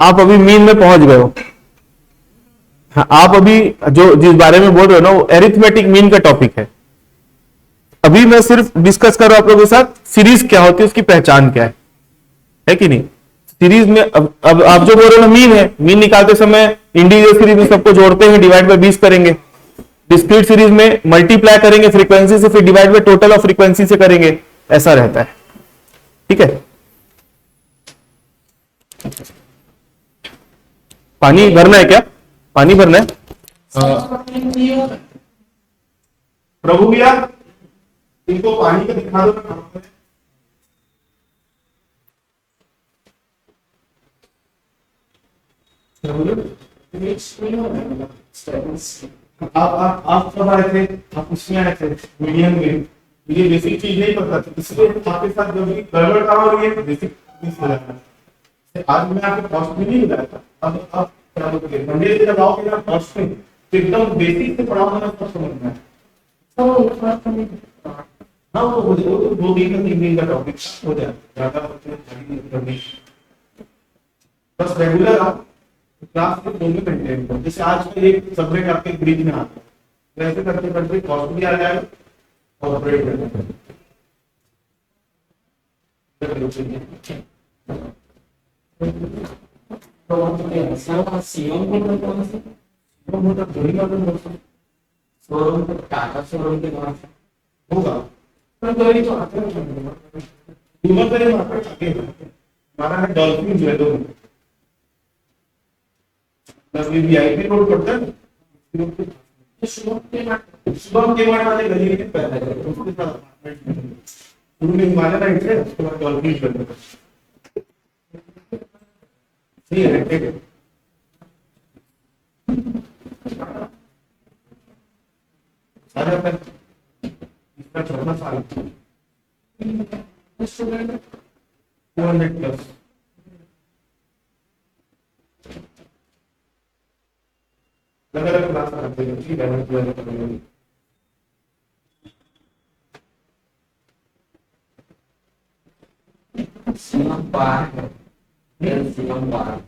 आप अभी मीन में पहुंच गए हो। हाँ, आप अभी जो जिस बारे में बोल रहे हो ना, वो एरिथमेटिक मीन का टॉपिक है। अभी मैं सिर्फ डिस्कस कर रहा हूं आप लोगों के साथ सीरीज क्या होती है, उसकी पहचान क्या है कि नहीं। सीरीज में अब आप जो बोल रहे हो ना, मीन है, मीन निकालते समय इंडिविजुअल सीरीज में सबको जोड़ते हैं, डिवाइड बाय 20 करेंगे। डिस्क्रीट सीरीज में मल्टीप्लाई करेंगे फ्रीक्वेंसी से, फिर divide by total of frequency से करेंगे, ऐसा रहता है। ठीक है, पानी भरना है क्या? पानी भरना है? प्रभु भैया इनको पानी का दिखा दो। आप कब आए थे? आप उसमें आए थे, मीडियम में। ये बेसिक चीज नहीं पता थी, इसलिए आपके साथ जो भी गड़बड़ काम हो रही है, बेसिक मिस हो जाता है। आज मैं आपको कॉस्ट में नहीं मिला था। अब आप क्या बोलते हैं, मंडे से जब आओगे ना कॉस्ट में, तो एकदम बेसिक से पढ़ाऊंगा, सब समझना है। हाँ, वो 2 दिन का 3 दिन का टॉपिक हो जाए, ज्यादा बस रेगुलर आप क्लास में 2 घंटे में। जैसे आज का एक सब्जेक्ट आपके ब्रीज में आता है, वैसे करते करते कॉस्ट भी आ जाएगा और ऑपरेट करना। होगा हमारा है डॉल्फिन जो है 2 वीवीआईपी रोड पड़ता है, शुभम के मार्ट वाले गली के पैदा है, उसके साथ शुरू में हिमालय का इंटर है, उसके बाद डॉल्फिन पड़ता है। सही है, ठीक है। सारा पर इसका 14 साल 200 प्लस अलग-अलग क्लास करते हैं, ठीक है। Siang Park, Siang Park.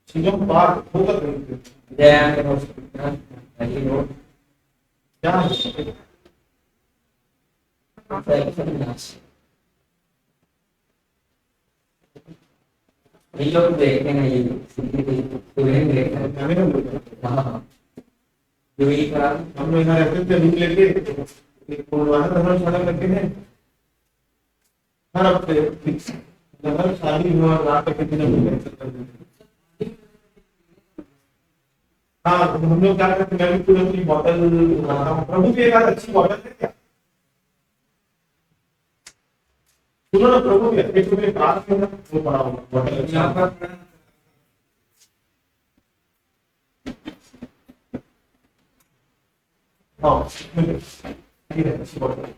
Shivam park होगा कहीं पे। Then hospital, Valley Road. क्या ये लोग देखते हैं ये स्टूडेंट देखते हैं। जाने का बोलते हैं। हाँ, जो ये का हम लोग यहाँ रहते थे, रूम लेके एक पुलवाना धर्मशाला लगे हैं हर हफ्ते। अगर शादी हुआ रात के दिन हम कैंसिल कर देंगे। हाँ हम लोग क्या करते हैं, मैं भी तुरंत ही बॉटल उठाता हूँ। प्रभु की एक अच्छी बॉटल है क्या? सुनो ना प्रभु की एक तुम्हें कार में वो पड़ा हुआ बॉटल अच्छा है। हाँ ये है अच्छी बॉटल।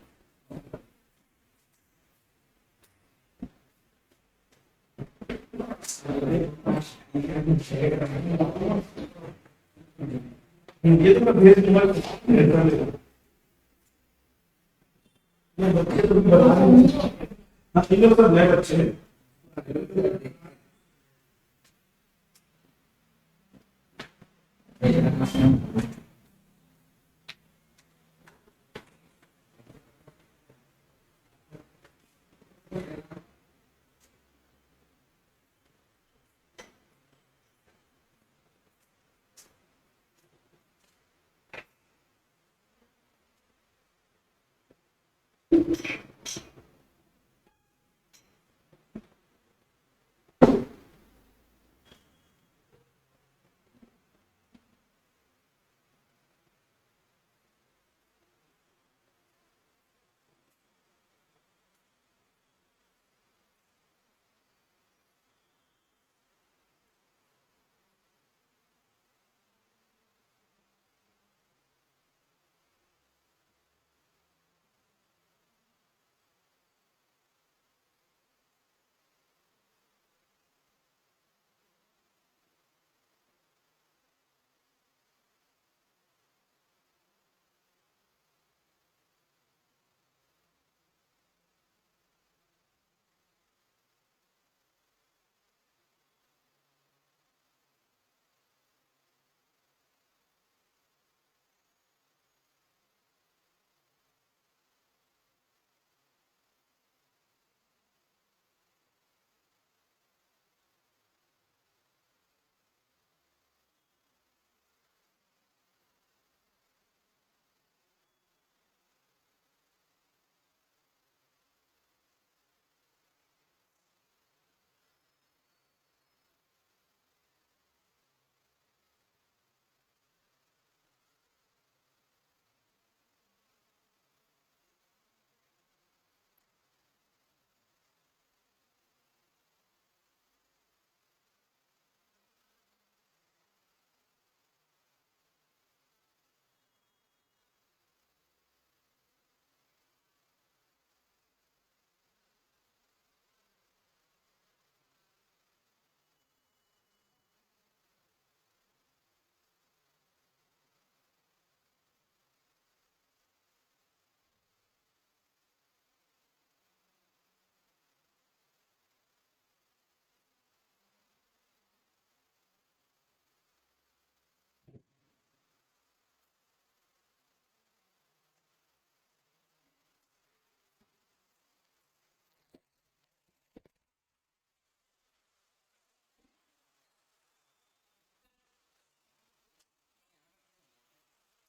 ये तो मैं भेज दूंगा। ये बच्चे तो भी बता रहे हैं। हाँ ये लोग सब नए बच्चे हैं।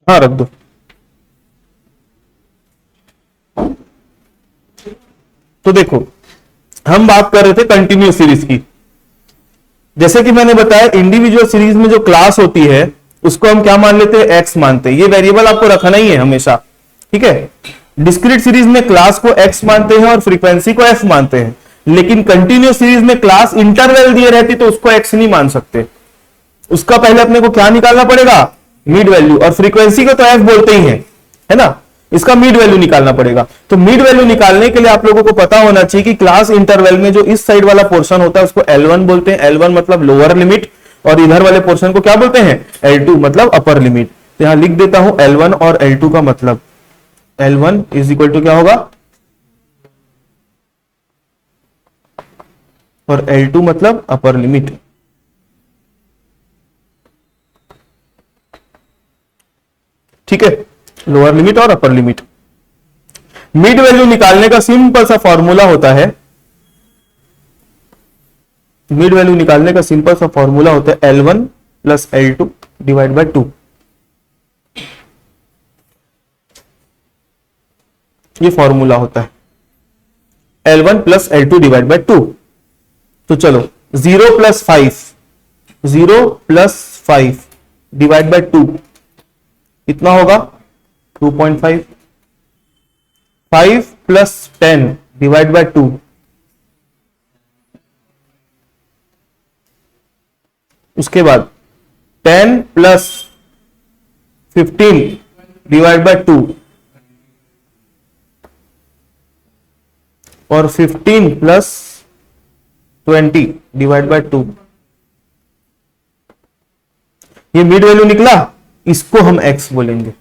हाँ रख दो। तो देखो हम बात कर रहे थे कंटिन्यूस सीरीज की। जैसे कि मैंने बताया इंडिविजुअल सीरीज में जो क्लास होती है उसको हम क्या मान लेते हैं, एक्स मानते हैं। ये वेरिएबल आपको रखना ही है हमेशा, ठीक है। डिस्क्रीट सीरीज में क्लास को एक्स मानते हैं और फ्रीक्वेंसी को एफ मानते हैं, लेकिन कंटिन्यूस सीरीज में क्लास इंटरवल दिए रहती तो उसको एक्स नहीं मान सकते। उसका पहले अपने को क्या निकालना पड़ेगा, मिड वैल्यू, और फ्रीक्वेंसी को तो एफ बोलते ही है ना। इसका मिड वैल्यू निकालना पड़ेगा। तो मिड वैल्यू निकालने के लिए आप लोगों को पता होना चाहिए कि क्लास इंटरवल में जो इस साइड वाला पोर्शन होता है उसको L1 बोलते हैं। L1 मतलब लोअर लिमिट, और इधर वाले पोर्शन को क्या बोलते हैं, L2 मतलब अपर लिमिट। तो यहां लिख देता हूं L1 और L2 का मतलब। L1 इज इक्वल टू क्या होगा, और L2 मतलब अपर लिमिट। ठीक है, लोअर लिमिट और अपर लिमिट। मिड वैल्यू निकालने का सिंपल सा फॉर्मूला होता है, मिड वैल्यू निकालने का सिंपल सा फॉर्मूला होता है L1 plus L2 divide by 2। ये फॉर्मूला होता है L1 plus L2 divide by 2। तो चलो 0 + 5 डिवाइड बाय 2 कितना होगा 2.5। 5 + 10 डिवाइड बाय 2 उसके बाद 10 + 15 डिवाइड बाय 2 और 15 + 20 डिवाइड बाय 2। ये मिड वैल्यू निकला, इसको हम x बोलेंगे,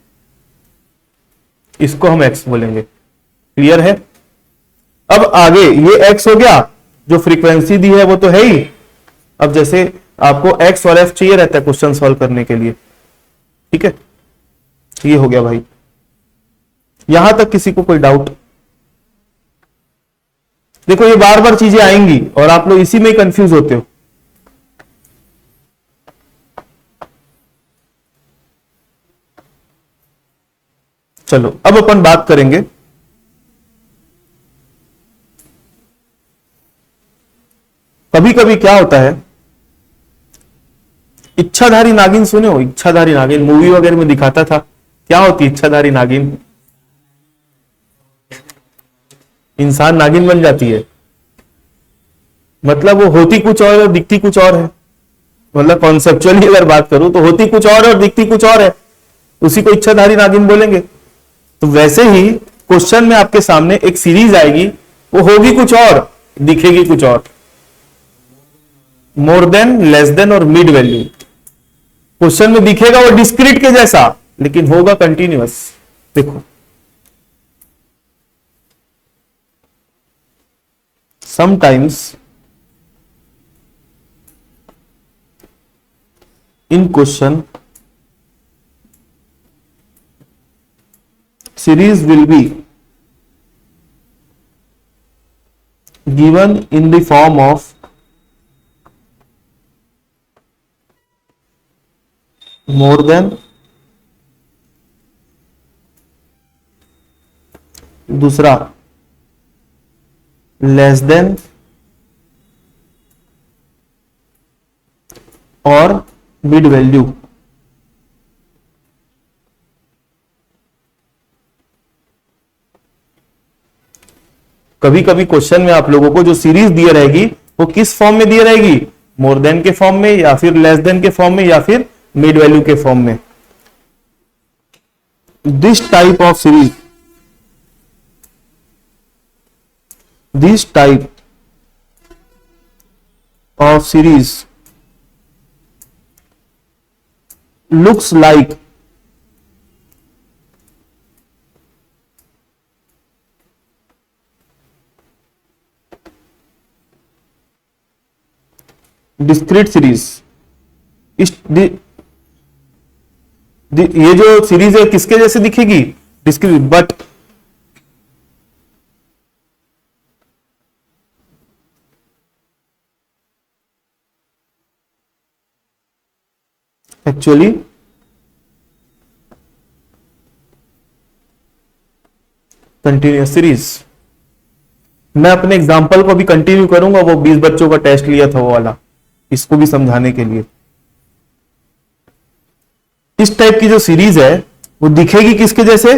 इसको हम x बोलेंगे। क्लियर है? अब आगे ये x हो गया, जो फ्रीक्वेंसी दी है वो तो है ही। अब जैसे आपको x और f चाहिए रहता है क्वेश्चन सॉल्व करने के लिए, ठीक है, ये हो गया भाई। यहां तक किसी को कोई डाउट? देखो ये बार बार चीजें आएंगी और आप लोग इसी में ही कंफ्यूज होते हो। चलो अब अपन बात करेंगे कभी कभी क्या होता है, इच्छाधारी नागिन सुने हो? इच्छाधारी नागिन मूवी वगैरह में दिखाता था। क्या होती है इच्छाधारी नागिन? इंसान नागिन बन जाती है, मतलब वो होती कुछ और दिखती कुछ और है। मतलब कॉन्सेप्चुअली अगर बात करूं तो होती कुछ और दिखती कुछ और है, उसी को इच्छाधारी नागिन बोलेंगे। तो वैसे ही क्वेश्चन में आपके सामने एक सीरीज आएगी, वो होगी कुछ और दिखेगी कुछ और। मोर देन, लेस देन और मिड वैल्यू क्वेश्चन में दिखेगा वो डिस्क्रीट के जैसा, लेकिन होगा कंटिन्यूअस। देखो sometimes in question series will be given in the form of more than, दूसरा less than और मिड वैल्यू। कभी कभी क्वेश्चन में आप लोगों को जो सीरीज दी रहेगी वो किस फॉर्म में दी रहेगी? मोर देन के फॉर्म में, या फिर लेस देन के फॉर्म में, या फिर मिड वैल्यू के फॉर्म में। This type of series, this type of series looks like discrete series। ये जो सीरीज है किसके जैसे दिखेगी? Discrete. But actually continuous series. मैं अपने एग्जांपल को भी कंटिन्यू करूंगा, वो 20 बच्चों का टेस्ट लिया था वो वाला, इसको भी समझाने के लिए। इस टाइप की जो सीरीज है वो दिखेगी किसके जैसे?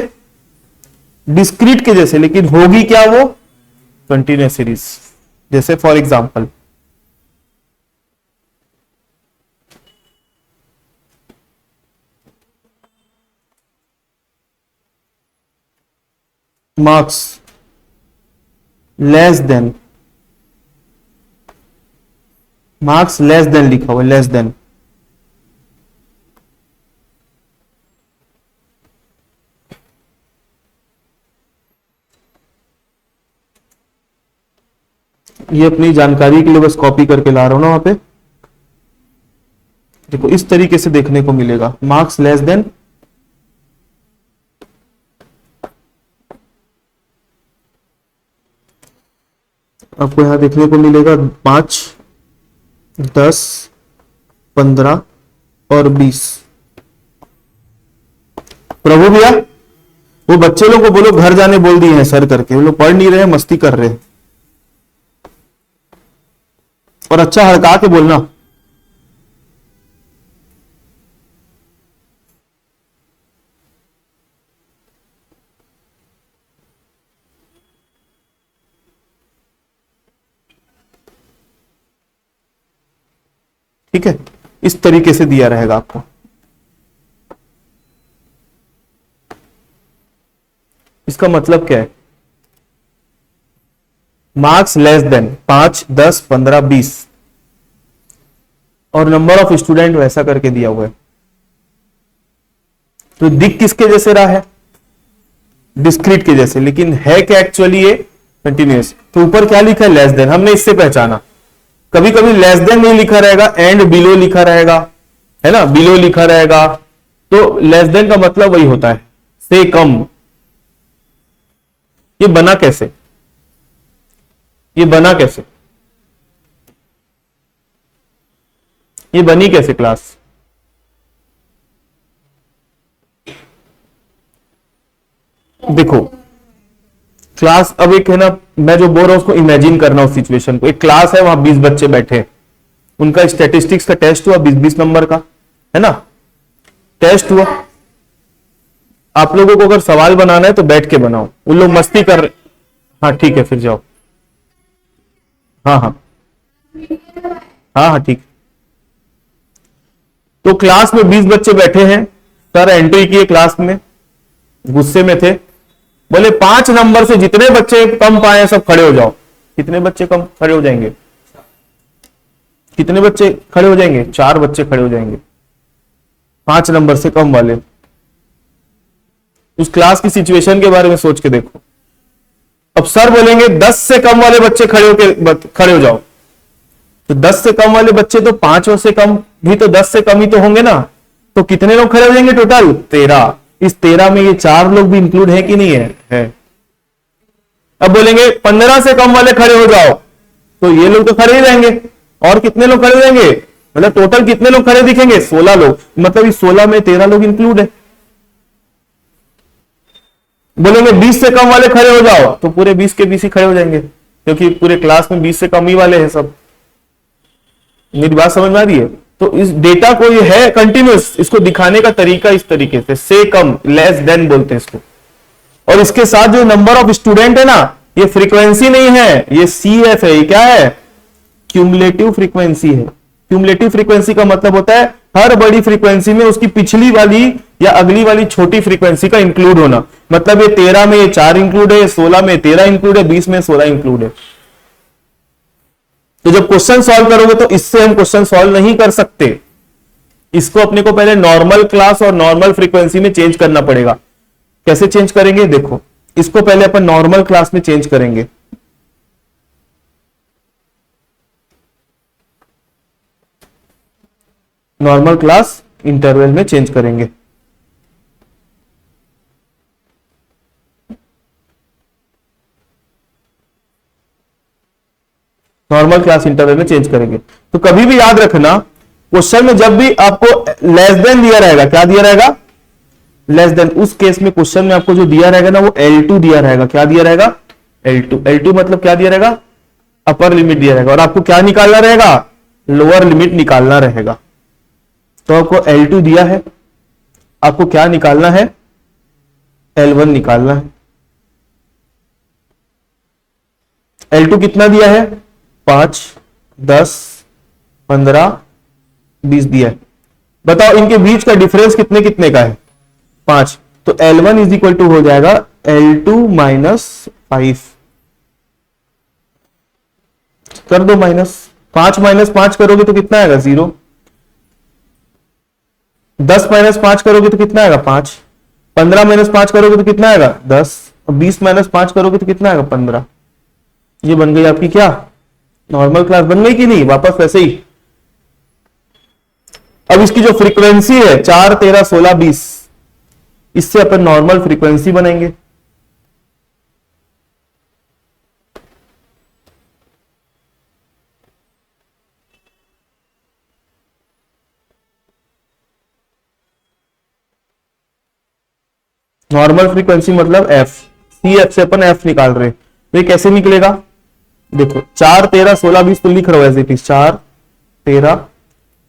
डिस्क्रीट के जैसे, लेकिन होगी क्या वो? Continuous series. जैसे for example marks less than, marks less than लिखा हुआ है, लेस देन। ये अपनी जानकारी के लिए बस कॉपी करके ला रहा हूं ना वहां पे। देखो इस तरीके से देखने को मिलेगा, मार्क्स लेस देन आपको यहां देखने को मिलेगा 5, 10, 15 और 20। प्रभु भैया वो बच्चे लोग को बोलो घर जाने बोल दिए हैं सर करके, वो लोग पढ़ नहीं रहे, मस्ती कर रहे हैं। और अच्छा हड़का के बोलना। ठीक है, इस तरीके से दिया रहेगा आपको। इसका मतलब क्या है? मार्क्स लेस देन 5, 10, 15, 20 और नंबर ऑफ स्टूडेंट वैसा करके दिया हुआ है। तो दिख किसके जैसे रहा है? डिस्क्रीट के जैसे, लेकिन है क्या एक्चुअली ये? कंटिन्यूअस। तो ऊपर क्या लिखा है? Less than. हमने इससे पहचाना। कभी कभी लेस देन नहीं लिखा रहेगा, एंड बिलो लिखा रहेगा, है ना, बिलो लिखा रहेगा। तो लेस देन का मतलब वही होता है, से कम। ये बना कैसे? ये बना कैसे? ये बनी कैसे क्लास? देखो क्लास, अब एक है ना, मैं जो बोल रहा हूं उसको इमेजिन करना उस सिचुएशन को। एक क्लास है, वहां 20 बच्चे बैठे, उनका स्टैटिस्टिक्स का टेस्ट हुआ 20-20 नंबर का, है ना, टेस्ट हुआ। आप लोगों को अगर सवाल बनाना है तो बैठ के बनाओ, उन लोग मस्ती कर रहे। हाँ ठीक है, फिर जाओ। हाँ हाँ हाँ हाँ ठीक। तो क्लास में 20 बच्चे बैठे हैं, सर एंट्री किए क्लास में, गुस्से में थे, बोले 5 नंबर से जितने बच्चे कम पाए सब खड़े हो जाओ। कितने बच्चे कम खड़े हो जाएंगे? कितने बच्चे खड़े हो जाएंगे? 4 बच्चे खड़े हो जाएंगे, 5 नंबर से कम वाले। उस क्लास की सिचुएशन के बारे में सोच के देखो। अब सर बोलेंगे 10 से कम वाले बच्चे खड़े हो जाओ। तो 10 से कम वाले बच्चे तो 5 से कम भी तो 10 से कम ही तो होंगे ना। तो कितने लोग खड़े हो जाएंगे टोटल? 13। इस 13 में ये 4 लोग भी इंक्लूड है कि नहीं है? अब बोलेंगे 15 से कम वाले खड़े हो जाओ, तो ये लोग तो खड़े ही रहेंगे। और कितने लोग खड़े हो जाएंगे? मतलब टोटल कितने लोग खड़े दिखेंगे? 16 लोग। मतलब इस 16 में 13 लोग इंक्लूड है। बोलेंगे 20 से कम वाले खड़े हो जाओ, तो पूरे 20 के 20 ही खड़े हो जाएंगे, क्योंकि पूरे क्लास में 20 से कम ही वाले हैं सब। मेरी बात समझ में आ रही है? तो इस डेटा को, ये है कंटिन्यूअस, इसको दिखाने का तरीका इस तरीके से कम, लेस देन बोलते हैं इसको। और इसके साथ जो नंबर ऑफ स्टूडेंट है ना, ये फ्रीक्वेंसी नहीं है, ये CF है। ये क्या है? क्यूमुलेटिव फ्रीक्वेंसी है। क्यूमुलेटिव फ्रीक्वेंसी का मतलब होता है हर बड़ी फ्रीक्वेंसी में उसकी पिछली वाली या अगली वाली छोटी फ्रीक्वेंसी का इंक्लूड होना। मतलब ये 13 में ये 4 इंक्लूड है, 16 में 13 इंक्लूड है, 20 में 16 इंक्लूड है। तो जब क्वेश्चन सॉल्व करोगे तो इससे हम क्वेश्चन सॉल्व नहीं कर सकते। इसको अपने को पहले नॉर्मल क्लास और नॉर्मल फ्रीक्वेंसी में चेंज करना पड़ेगा। कैसे चेंज करेंगे? देखो, इसको पहले अपन नॉर्मल क्लास में चेंज करेंगे। नॉर्मल क्लास इंटरवल में चेंज करेंगे। नॉर्मल क्लास इंटरवल में चेंज करेंगे। तो कभी भी याद रखना, क्वेश्चन में जब भी आपको लेस देन दिया रहेगा, क्या दिया रहेगा? Less than. उस केस में क्वेश्चन में आपको जो दिया रहेगा ना, वो L2 दिया रहेगा। क्या दिया रहेगा? L2। L2 मतलब क्या दिया रहेगा? अपर लिमिट दिया रहेगा। और आपको क्या निकालना रहेगा? लोअर लिमिट निकालना रहेगा। तो आपको L2 दिया है, आपको क्या निकालना है? L1 निकालना है। L2 कितना दिया है? 5, 10, 15, 20 दिया है। बताओ इनके बीच का डिफरेंस कितने कितने का है? 5। तो L1 इज इक्वल टू हो जाएगा L2 माइनस 5। कर दो माइनस। 5 माइनस 5 करोगे तो कितना आएगा? 0। 10 माइनस 5 करोगे तो कितना आएगा? 5। 15 माइनस 5 करोगे तो कितना आएगा? 10। 20 माइनस 5 करोगे तो कितना आएगा? 15। ये बन गई आपकी क्या? नॉर्मल क्लास बन गई कि नहीं? वापस वैसे ही। अब इसकी जो फ्रीक्वेंसी है 4, 13, 16, 20, इससे अपन नॉर्मल फ्रीक्वेंसी बनाएंगे। नॉर्मल फ्रीक्वेंसी मतलब F। CF से अपन F निकाल रहे, तो ये कैसे निकलेगा? देखो 4 13 16 20 तो लिख रहा हूं एज इट इज, 4 13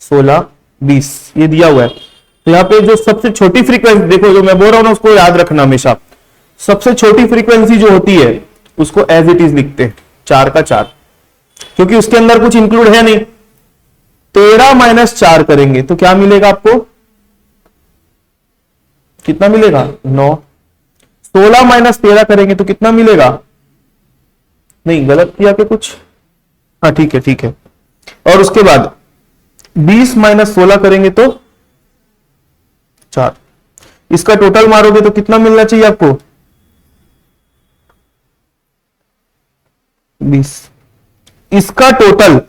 16 20 ये दिया हुआ है। तो यहाँ पे जो सबसे छोटी फ्रीक्वेंसी, देखो जो मैं बोल रहा हूं ना उसको याद रखना हमेशा, सबसे छोटी फ्रीक्वेंसी जो होती है उसको एज इट इज लिखते हैं 4 का 4, क्योंकि उसके अंदर कुछ इंक्लूड है नहीं। 13 माइनस 4 करेंगे तो क्या मिलेगा आपको, कितना मिलेगा 9। 16 माइनस 13 करेंगे तो कितना मिलेगा, नहीं गलत किया क्या कुछ, हाँ ठीक है ठीक है। और उसके बाद 20 माइनस 16 करेंगे तो 4। इसका टोटल मारोगे तो कितना मिलना चाहिए आपको 20। इसका टोटल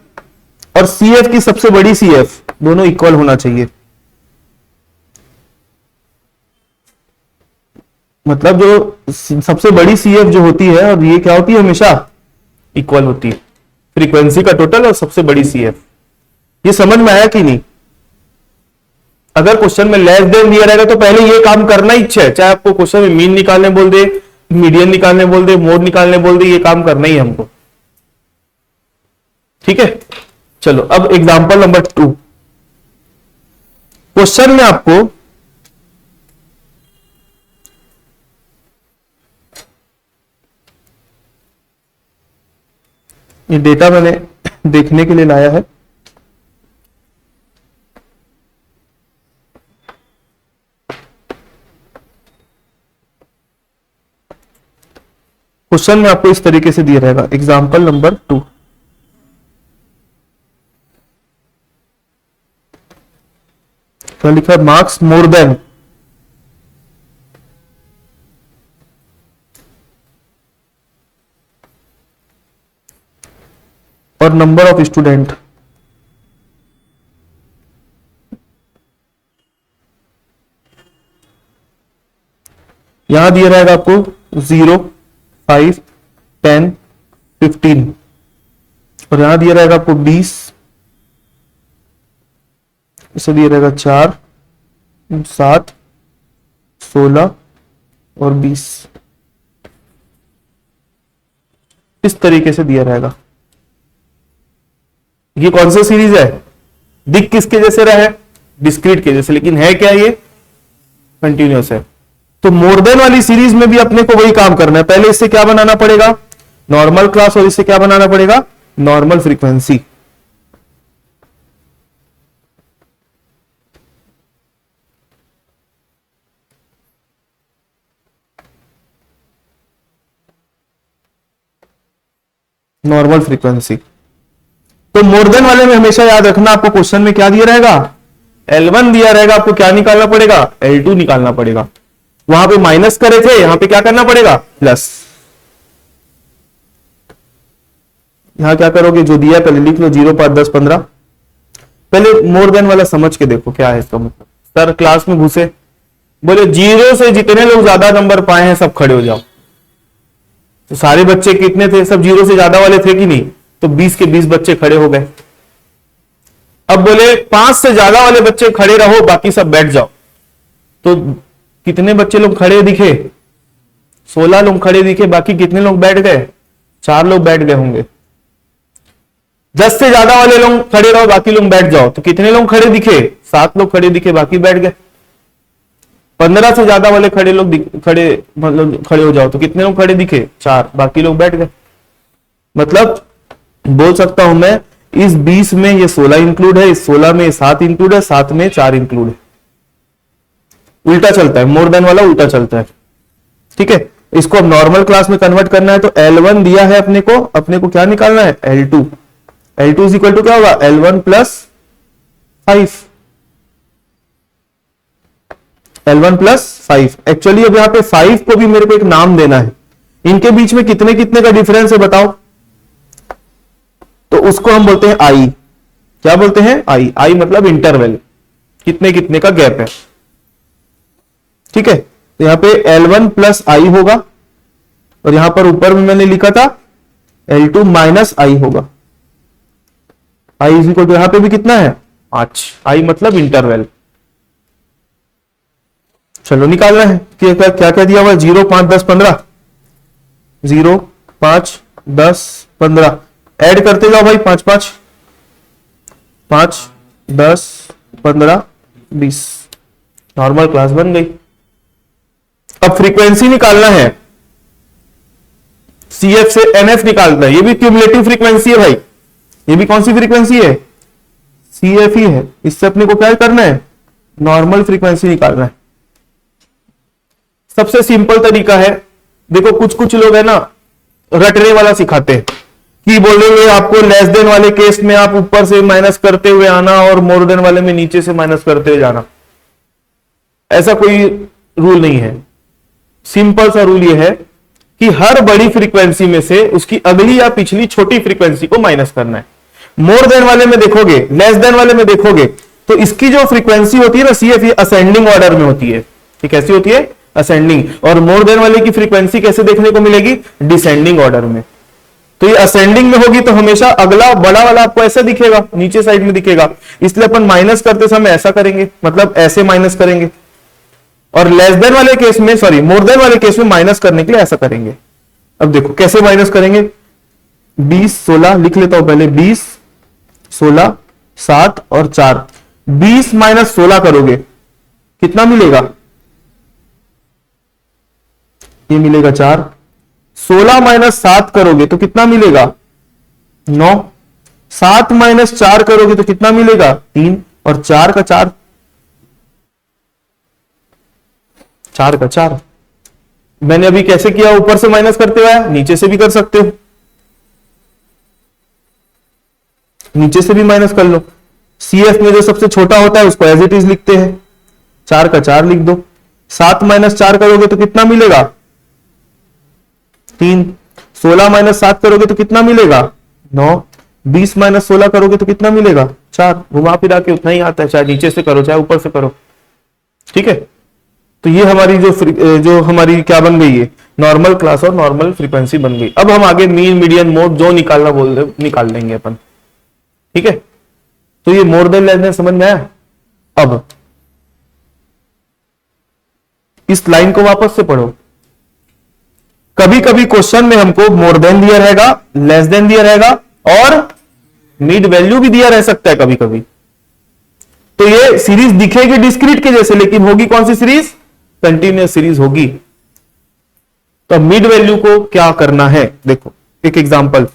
और CF की सबसे बड़ी CF दोनों इक्वल होना चाहिए। मतलब जो सबसे बड़ी CF जो होती है और ये क्या होती है, हमेशा इक्वल होती है, फ्रीक्वेंसी का टोटल और सबसे बड़ी CF। ये समझ में आया कि नहीं। अगर क्वेश्चन में लेस देन दिया रहेगा तो पहले ये काम करना ही अच्छा है, चाहे आपको क्वेश्चन में मीन निकालने बोल दे, मीडियन निकालने बोल दे, मोड निकालने बोल दे, ये काम करना ही है हमको, ठीक है। चलो अब एग्जांपल नंबर 2। क्वेश्चन में आपको ये डेटा मैंने देखने के लिए लाया है। क्वेश्चन में आपको इस तरीके से दिया रहेगा, एग्जांपल नंबर 2। क्या लिखा है, मार्क्स मोर देन और नंबर ऑफ स्टूडेंट। यहां दिया रहेगा आपको 0 5 10 15 और यहां दिया रहेगा आपको 20, इसे दिया रहेगा 4 7 16 और 20, इस तरीके से दिया रहेगा। ये कौन सा सीरीज है, दिख किसके जैसे रहा है, डिस्क्रीट के जैसे, लेकिन है क्या, ये कंटिन्यूअस है। तो मोर देन वाली सीरीज में भी अपने को वही काम करना है, पहले इससे क्या बनाना पड़ेगा नॉर्मल क्लास और इससे क्या बनाना पड़ेगा नॉर्मल फ्रीक्वेंसी। Normal frequency. तो मोर देन वाले में हमेशा याद रखना, आपको क्वेश्चन में क्या दिया रहेगा L1 दिया रहेगा, आपको क्या निकालना पड़ेगा L2 निकालना पड़ेगा। वहां पे माइनस करे थे, यहां पे क्या करना पड़ेगा प्लस। यहां क्या करोगे, जो दिया पहले लिख लो 0 5 10 15। पहले मोर देन वाला समझ के देखो क्या है इसका मतलब। सर क्लास में घुसे, बोले 0 से जितने लोग ज्यादा नंबर पाए हैं सब खड़े हो जाओ। तो सारे बच्चे कितने थे, सब 0 से ज्यादा वाले थे कि नहीं, तो 20 के 20 बच्चे खड़े हो गए। अब बोले 5 से ज्यादा वाले बच्चे खड़े रहो, बाकी सब बैठ जाओ। तो कितने बच्चे लोग खड़े दिखे, 16 लोग खड़े दिखे, बाकी कितने लोग बैठ गए, 4 लोग बैठ गए होंगे। 10 से ज्यादा वाले लोग खड़े रहो, बाकी लोग बैठ जाओ, तो कितने लोग खड़े दिखे, 7 लोग खड़े दिखे, बाकी बैठ गए। 15 से ज्यादा वाले मतलब खड़े हो जाओ, तो कितने लोग खड़े दिखे, 4, बाकी लोग बैठ गए। मतलब बोल सकता हूं मैं इस 20 में ये 16 इंक्लूड है, इस 16 में 7 इंक्लूड है, 7 में 4 इंक्लूड है। उल्टा चलता है, मोर देन वाला उल्टा चलता है, ठीक है। इसको अब नॉर्मल क्लास में कन्वर्ट करना है, तो L1 दिया है अपने को क्या निकालना है L2। L2 is equal to क्या होगा L1 plus 5, L1 plus 5। Actually अब यहां पे 5 को भी मेरे को एक नाम देना है। इनके बीच में कितने कितने का डिफरेंस है बताओ, तो उसको हम बोलते हैं आई। क्या बोलते हैं आई मतलब इंटरवल, कितने कितने का गैप है, ठीक है। तो यहां पे L1 प्लस आई होगा और यहां पर ऊपर में मैंने लिखा था L2 माइनस आई होगा। आई इज इक्वल टू यहां पे भी कितना है 5, आई मतलब इंटरवल। चलो निकालना है कि क्या क्या दिया हुआ है, 0 5 10 15, 0 5 10 15, ऐड करते जाओ भाई, 5 5 5 10 15 20, नॉर्मल क्लास बन गई। अब फ्रीक्वेंसी निकालना है, CF से NF निकालना है, ये भी क्यूमुलेटिव फ्रीक्वेंसी है भाई, ये भी कौन सी फ्रीक्वेंसी है, CF ही है। इससे अपने को क्या करना है, नॉर्मल फ्रीक्वेंसी निकालना है। सबसे सिंपल तरीका है, देखो कुछ कुछ लोग है ना रटने वाला सिखाते हैं कि बोलेंगे आपको लेस देन वाले केस में आप ऊपर से माइनस करते हुए आना और मोर देन वाले में नीचे से माइनस करते हुए जाना। ऐसा कोई रूल नहीं है। सिंपल सा रूल यह है कि हर बड़ी फ्रीक्वेंसी में से उसकी अगली या पिछली छोटी फ्रीक्वेंसी को माइनस करना है। मोर देन वाले में देखोगे, लेस देन वाले में देखोगे तो इसकी जो फ्रीक्वेंसी होती है ना CF, ये असेंडिंग ऑर्डर में होती है। ये कैसी होती है, असेंडिंग। और मोर देन वाले की फ्रीक्वेंसी कैसे देखने को मिलेगी, डिसेंडिंग ऑर्डर में। तो ये असेंडिंग में होगी तो हमेशा अगला बड़ा वाला आपको ऐसा दिखेगा, नीचे साइड में दिखेगा, इसलिए अपन माइनस करते समय ऐसा करेंगे, मतलब ऐसे माइनस करेंगे। और लेस देन वाले केस में, सॉरी मोर देन वाले केस में माइनस करने के लिए ऐसा करेंगे। अब देखो कैसे माइनस करेंगे, 20 16 लिख लेता हूं पहले, 20 16 7 और 4, 20 माइनस 16 करोगे कितना मिलेगा, ये मिलेगा 4। 16 माइनस 7 करोगे तो कितना मिलेगा, 9। 7 माइनस 4 करोगे तो कितना मिलेगा, 3। और 4 का 4, 4 का 4। मैंने अभी कैसे किया, ऊपर से माइनस करते हुए, नीचे से भी कर सकते हो, नीचे से भी माइनस कर लो। CF में जो सबसे छोटा होता है उसको एज इट इज लिखते हैं, 4 का 4 लिख दो। 7 माइनस 4 करोगे तो कितना मिलेगा, 3। 16 माइनस 7 करोगे तो कितना मिलेगा, 9। 20 माइनस 16 करोगे तो कितना मिलेगा, 4। घुमा फिरा के उतना ही आता है, चाहे नीचे से करो चाहे ऊपर से करो, ठीक है। तो ये हमारी जो हमारी क्या बन गई है, नॉर्मल क्लास और नॉर्मल फ्रीक्वेंसी बन गई। अब हम आगे मीन मीडियन मोड जो निकालना बोल रहे निकाल लेंगे अपन, ठीक है। तो ये मोर देन लेस देन समझ में आया। अब इस लाइन को वापस से पढ़ो। कभी कभी क्वेश्चन में हमको मोर देन दिया रहेगा, लेस देन दिया रहेगा और मिड वैल्यू भी दिया रह सकता है कभी कभी। तो ये सीरीज दिखेगी डिस्क्रीट के जैसे, लेकिन होगी कौन सी सीरीज, कंटिन्यूअस सीरीज होगी। तो मिड वैल्यू को क्या करना है, देखो एक एग्जांपल।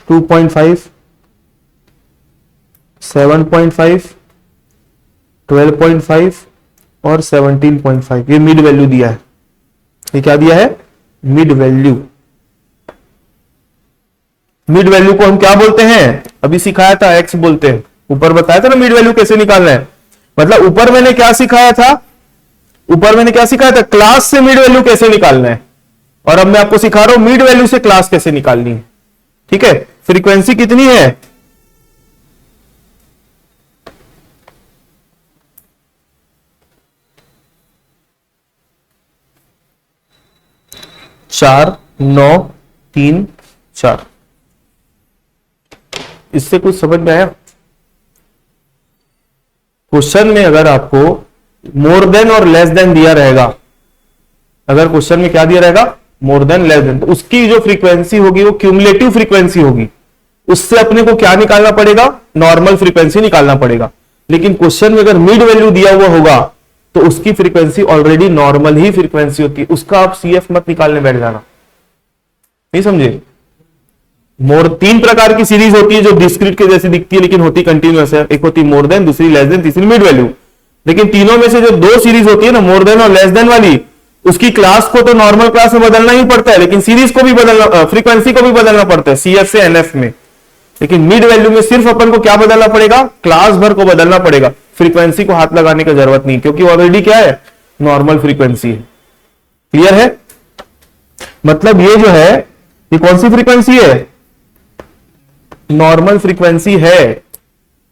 टू 2.5 7.5 12.5 और 17.5 ये मिड वैल्यू दिया है। ये क्या दिया है, मिड वैल्यू। मिड वैल्यू को हम क्या बोलते हैं, अभी सिखाया था, एक्स बोलते हैं। ऊपर बताया था ना मिड वैल्यू कैसे निकालना है। मतलब ऊपर मैंने क्या सिखाया था, क्लास से मिड वैल्यू कैसे निकालना है, और अब मैं आपको सिखा रहा हूं मिड वैल्यू से क्लास कैसे निकालनी है, ठीक है। फ्रीक्वेंसी कितनी है, 4 9 3 4। इससे कुछ समझ में आया। क्वेश्चन में अगर आपको मोर देन और लेस देन दिया रहेगा, अगर क्वेश्चन में क्या दिया रहेगा, मोर देन लेस देन, तो उसकी जो फ्रीक्वेंसी होगी वो क्यूमुलेटिव फ्रीक्वेंसी होगी। उससे अपने को क्या निकालना पड़ेगा, नॉर्मल फ्रीक्वेंसी निकालना पड़ेगा। लेकिन क्वेश्चन में अगर मिड वैल्यू दिया हुआ होगा तो उसकी फ्रीक्वेंसी ऑलरेडी नॉर्मल ही फ्रीक्वेंसी होती है, उसका आप CF मत निकालने बैठ जाना, नहीं समझे। मोर 3 प्रकार की सीरीज होती है जो डिस्क्रीट के जैसी दिखती है लेकिन होती कंटिन्यूअस है। एक होती मोर देन, दूसरी लेस देन, तीसरी मिड वैल्यू। लेकिन तीनों में से जो 2 सीरीज होती है ना, मोर देन और लेस देन वाली, उसकी क्लास को तो नॉर्मल क्लास में बदलना ही पड़ता है, लेकिन सीरीज को भी बदलना, फ्रीक्वेंसी को भी बदलना पड़ता है CF से NF में। लेकिन मिड वैल्यू में सिर्फ अपन को क्या बदलना पड़ेगा, क्लास भर को बदलना पड़ेगा, फ्रीक्वेंसी को हाथ लगाने की जरूरत नहीं, क्योंकि ऑलरेडी क्या है, नॉर्मल फ्रीक्वेंसी है। क्लियर है। मतलब ये जो है, ये कौन सी फ्रीक्वेंसी है, नॉर्मल फ्रीक्वेंसी है।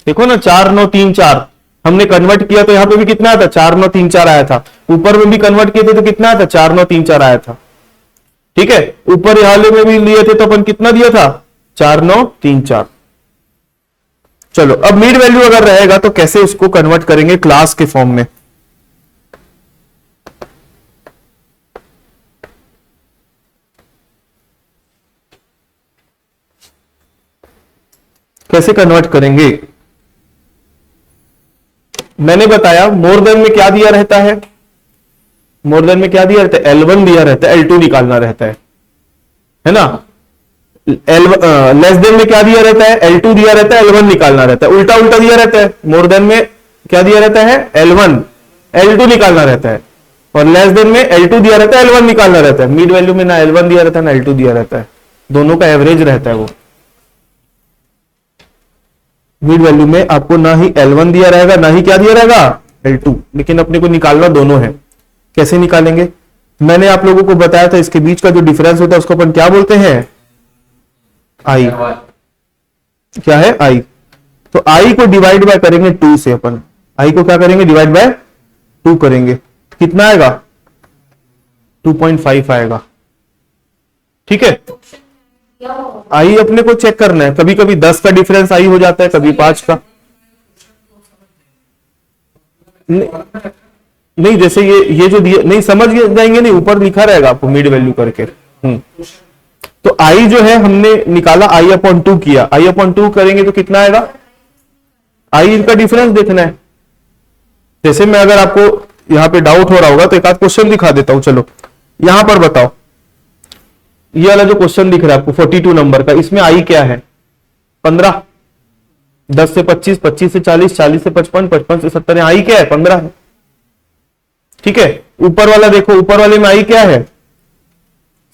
देखो ना 4 9 3 4 हमने कन्वर्ट किया तो यहां पे भी कितना आया था, 4 9 3 4 आया था। ऊपर में भी कन्वर्ट किए थे तो कितना आया था, 4 9 3 4 आया था, ठीक है। ऊपर वाले में भी लिए थे तो अपन कितना दिया था, 4934। चलो अब मिड वैल्यू अगर रहेगा तो कैसे उसको कन्वर्ट करेंगे क्लास के फॉर्म में। कैसे कन्वर्ट करेंगे? मैंने बताया मोर देन में क्या दिया रहता है, मोर देन में क्या दिया रहता है, L1 दिया रहता है, L2 निकालना रहता है ना। लेस देन में क्या दिया रहता है, L2 दिया रहता है, L1 निकालना रहता है। उल्टा उल्टा दिया रहता है, मोर देन में क्या दिया रहता है, L1 L2 निकालना रहता है, और लेस देन में L2 दिया रहता है, L1 निकालना रहता है। मिड वैल्यू में ना L1 दिया रहता है ना L2 दिया रहता है, दोनों का एवरेज रहता है। वो मिड वैल्यू में आपको ना ही L1 दिया रहेगा ना ही क्या दिया रहेगा, L2, लेकिन अपने को निकालना दोनों है। कैसे निकालेंगे? मैंने आप लोगों को बताया था इसके बीच का जो डिफरेंस होता है उसको अपन क्या बोलते हैं, आई। क्या है, आई। तो आई को डिवाइड बाय करेंगे 2 से, अपन आई को क्या करेंगे, डिवाइड बाय 2 करेंगे, कितना आएगा, 2.5 आएगा। ठीक है, आई अपने को चेक करना है। कभी कभी 10 का डिफरेंस आई हो जाता है, कभी 5 का। नहीं जैसे ये जो दिए नहीं समझ जाएंगे, नहीं ऊपर लिखा रहेगा आपको मिड वैल्यू करके। तो आई जो है हमने निकाला, आई अपॉन 2 किया, आई अपॉन 2 करेंगे तो कितना आएगा, आई इनका डिफरेंस देखना है। जैसे मैं अगर आपको यहां पे डाउट हो रहा होगा तो एक आध क्वेश्चन दिखा देता हूं। चलो यहां पर बताओ, ये वाला जो क्वेश्चन दिख रहा है आपको 42 नंबर का, इसमें आई क्या है, 15, 10 से 25, 25 से 40, 40 से 55, 55 से 70, आई क्या है, 15 है। ठीक है, ऊपर वाला देखो, ऊपर वाले में आई क्या है,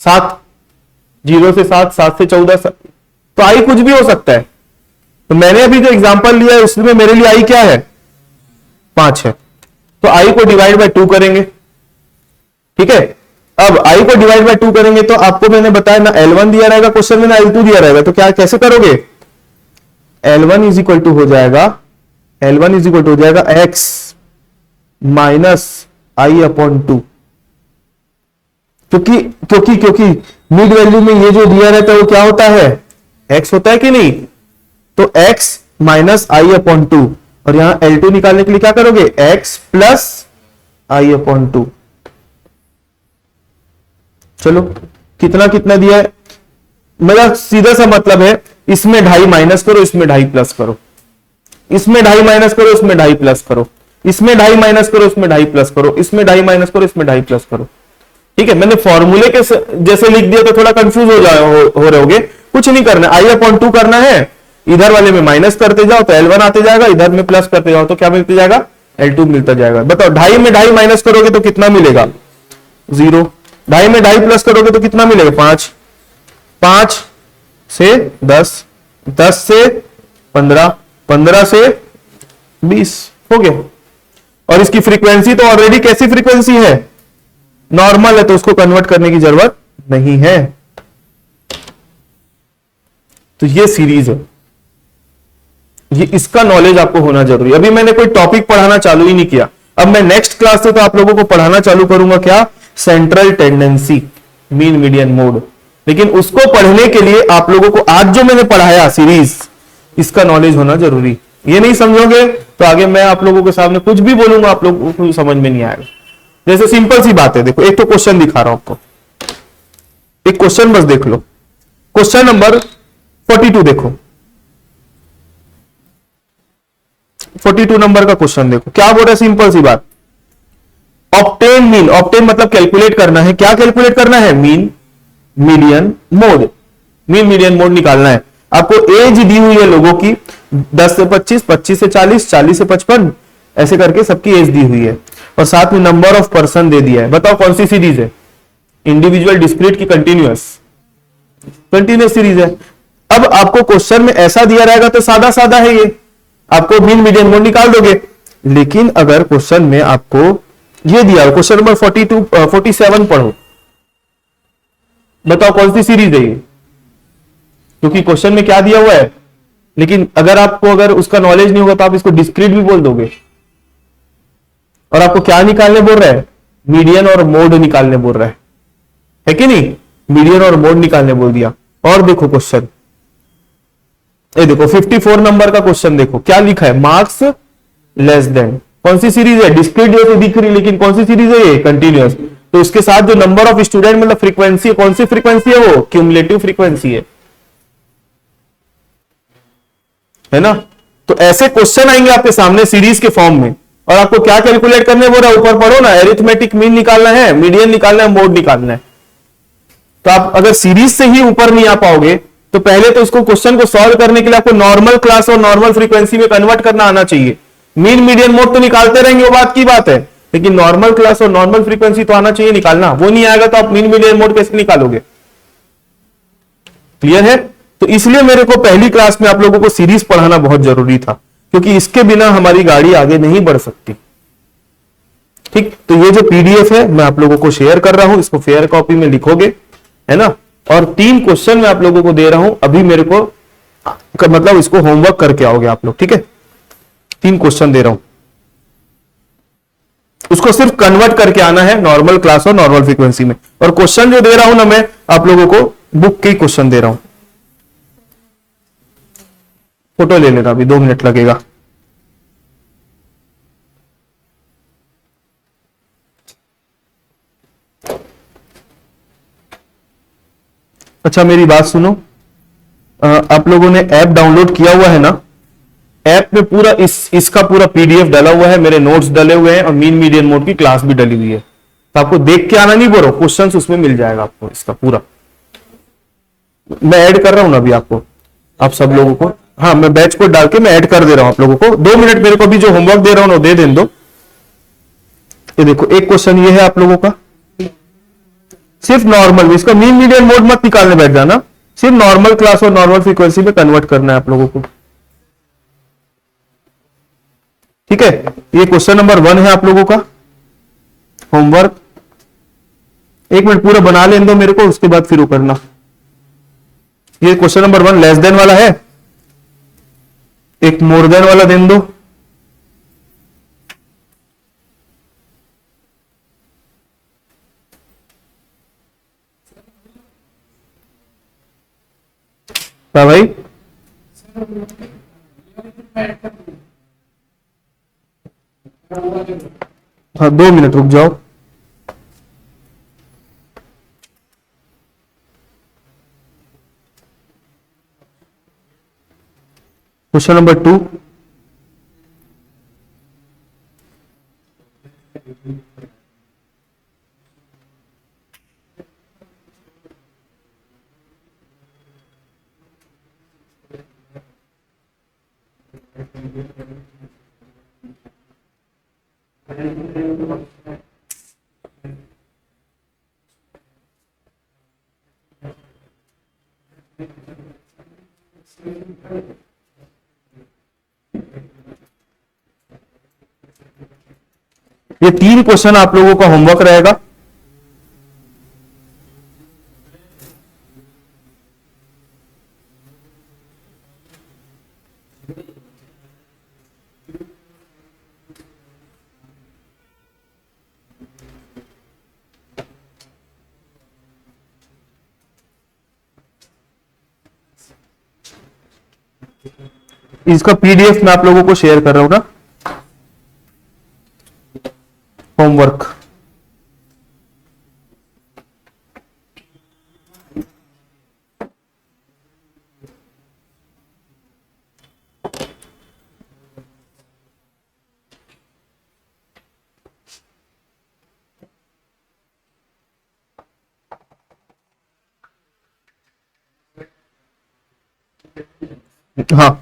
7, 0 से 7, 7 से 14, तो आई कुछ भी हो सकता है। तो मैंने अभी जो एग्जांपल लिया है उसमें मेरे लिए आई क्या है, 5 है। तो आई को डिवाइड बाय 2 करेंगे। ठीक है, अब आई को डिवाइड बाय 2 करेंगे तो आपको मैंने बताया ना L1 दिया रहेगा क्वेश्चन में, ना L2 दिया रहेगा, तो क्या कैसे करोगे, L1 इज इक्वल टू हो जाएगा, L1 इज इक्वल टू हो जाएगा x माइनस आई अपॉन 2। क्योंकि क्योंकि क्योंकि मिड वैल्यू में ये जो दिया रहता है वो क्या होता है, x होता है कि नहीं। तो x माइनस आई अपॉन 2, और यहां L2 निकालने के लिए क्या करोगे, x प्लस आई अपॉन 2। चलो कितना कितना दिया है, मेरा सीधा सा मतलब है, इसमें 2.5 माइनस करो, इसमें 2.5 प्लस करो, इसमें 2.5 माइनस करो, इसमें 2.5 प्लस करो, इसमें 2.5 माइनस करो, इसमें 2.5 प्लस करो, इसमें 2.5 माइनस करो, इसमें 2.5 प्लस करो। ठीक है, मैंने फॉर्मूले के जैसे लिख दिया तो थोड़ा कंफ्यूज हो रहे होगे। कुछ नहीं करना, आई अपॉन 2 करना है, इधर वाले में माइनस करते जाओ तो L1 आते जाएगा, इधर में प्लस करते जाओ तो क्या मिलते जाएगा, L2 मिलता जाएगा। बताओ 2.5 में 2.5 माइनस करोगे तो कितना मिलेगा, 0। 2.5 में 2.5 प्लस करोगे तो कितना मिलेगा, 5। 5 से 10, 10 से 15, 15 से 20 हो गया। और इसकी फ्रीक्वेंसी तो ऑलरेडी कैसी फ्रीक्वेंसी है, नॉर्मल है, तो उसको कन्वर्ट करने की जरूरत नहीं है। तो ये सीरीज है, ये इसका नॉलेज आपको होना जरूरी है। अभी मैंने कोई टॉपिक पढ़ाना चालू ही नहीं किया, अब मैं नेक्स्ट क्लास से तो आप लोगों को पढ़ाना चालू करूंगा क्या, central tendency, mean median mode. लेकिन उसको पढ़ने के लिए आप लोगों को आज जो मैंने पढ़ाया सीरीज, इसका नॉलेज होना जरूरी। ये नहीं समझोगे तो आगे मैं आप लोगों के सामने कुछ भी बोलूंगा आप लोगों को समझ में नहीं आएगा। जैसे सिंपल सी बात है, देखो एक तो क्वेश्चन दिखा रहा हूं आपको, एक क्वेश्चन बस देख लो। क्वेश्चन नंबर 42 देखो, 42 नंबर का क्वेश्चन देखो, क्या बोल रहा है, सिंपल सी बात, ऑब्टेन मीन, ऑब्टेन मतलब कैलकुलेट करना है। क्या कैलकुलेट करना है, mean median mode, mean median mode निकालना है। आपको एज दी हुई है लोगों की 10 से 25, 25 से 40, 40 से 55, ऐसे करके सबकी एज दी हुई है, और साथ में नंबर ऑफ पर्सन दे दिया है। बताओ कौन सी सीरीज है, इंडिविजुअल, डिस्क्रीट की कंटिन्यूअस, कंटिन्यूअस सीरीज है। अब आपको क्वेश्चन में ऐसा दिया रहेगा तो सादा सादा है ये, आपको मीन मीडियन मोड निकाल दोगे। लेकिन अगर क्वेश्चन में आपको ये दिया, क्वेश्चन नंबर 47 पढ़ो, बताओ कौन सी सीरीज है ये, क्योंकि क्वेश्चन में क्या दिया हुआ है। लेकिन अगर आपको अगर उसका नॉलेज नहीं होगा तो आप इसको डिस्क्रीट भी बोल दोगे, और आपको क्या निकालने बोल रहा है, मीडियन और मोड निकालने बोल रहा है कि नहीं, मीडियन और मोड निकालने बोल दिया। और देखो क्वेश्चन, ये देखो 54 नंबर का क्वेश्चन देखो क्या लिखा है, मार्क्स लेस देन, कौन सी सीरीज है, डिस्क्रीट जैसे दिख रही लेकिन कौन सी सीरीज है ये, कंटिन्यूअस। तो इसके साथ जो नंबर ऑफ स्टूडेंट मतलब फ्रीक्वेंसी है, कौन सी फ्रीक्वेंसी है वो, क्यूमुलेटिव फ्रीक्वेंसी है ना। तो ऐसे क्वेश्चन आएंगे आपके सामने सीरीज के फॉर्म में, और आपको क्या कैलकुलेट करने बोल रहा है, ऊपर पढ़ो ना, एरिथमेटिक मीन निकालना है, मीडियन निकालना है, मोड निकालना है। तो आप अगर सीरीज से ही ऊपर नहीं आ पाओगे तो पहले तो उसको क्वेश्चन को सॉल्व करने के लिए आपको नॉर्मल क्लास और नॉर्मल फ्रीक्वेंसी में कन्वर्ट करना आना चाहिए। मीन मीडियन मोड तो निकालते रहेंगे, वो बात की बात है, लेकिन नॉर्मल क्लास और नॉर्मल फ्रीक्वेंसी तो आना चाहिए निकालना। वो नहीं आएगा तो आप मीन मीडियन मोड कैसे निकालोगे। क्लियर है। तो इसलिए मेरे को पहली क्लास में आप लोगों को सीरीज पढ़ाना बहुत जरूरी था, क्योंकि इसके बिना हमारी गाड़ी आगे नहीं बढ़ सकती। ठीक, तो ये जो पीडीएफ है मैं आप लोगों को शेयर कर रहा हूं, इसको फेयर कॉपी में लिखोगे, है ना। और 3 क्वेश्चन मैं आप लोगों को दे रहा हूं अभी, मेरे को मतलब इसको होमवर्क करके आओगे आप लोग, ठीक है। 3 क्वेश्चन दे रहा हूं, उसको सिर्फ कन्वर्ट करके आना है नॉर्मल क्लास और नॉर्मल फ्रीक्वेंसी में। और क्वेश्चन जो दे रहा हूं ना मैं आप लोगों को बुक के क्वेश्चन दे रहा हूं। फोटो ले लेना, अभी 2 मिनट लगेगा। अच्छा मेरी बात सुनो, आप लोगों ने ऐप डाउनलोड किया हुआ है ना, ऐप में पूरा इसका पूरा पीडीएफ डाला हुआ है, मेरे नोट्स डले हुए हैं और मीन मीडियन मोड की क्लास भी डली हुई है। तो आपको देख के आना नहीं बोलो, क्वेश्चंस उसमें मिल जाएगा आपको इसका पूरा। मैं ऐड कर रहा हूं ना अभी आपको, आप सब लोगों को, हाँ मैं बैच कोड डाल के मैं ऐड कर दे रहा हूं आप लोगों को। 2 मिनट मेरे को अभी जो होमवर्क दे रहा हूं ना दे दें दो। ये देखो एक क्वेश्चन ये है आप लोगों का, सिर्फ नॉर्मल, इसका मीन मीडियन मोड मत निकालने बैठ जाना, सिर्फ नॉर्मल क्लास और नॉर्मल फ्रीक्वेंसी में कन्वर्ट करना है आप लोगों को, ठीक है। ये क्वेश्चन नंबर 1 है आप लोगों का होमवर्क। 1 मिनट पूरा बना लेने दो मेरे को, उसके बाद फिर वो करना। ये क्वेश्चन नंबर 1 लेस देन वाला है, एक मोर देन वाला देन दो। क्या भाई, हाँ 2 मिनट रुक जाओ। क्वेश्चन नंबर 2, ये 3 क्वेश्चन आप लोगों का होमवर्क रहेगा। इसका पीडीएफ मैं आप लोगों को शेयर कर रहा हूं ना, होमवर्क। हाँ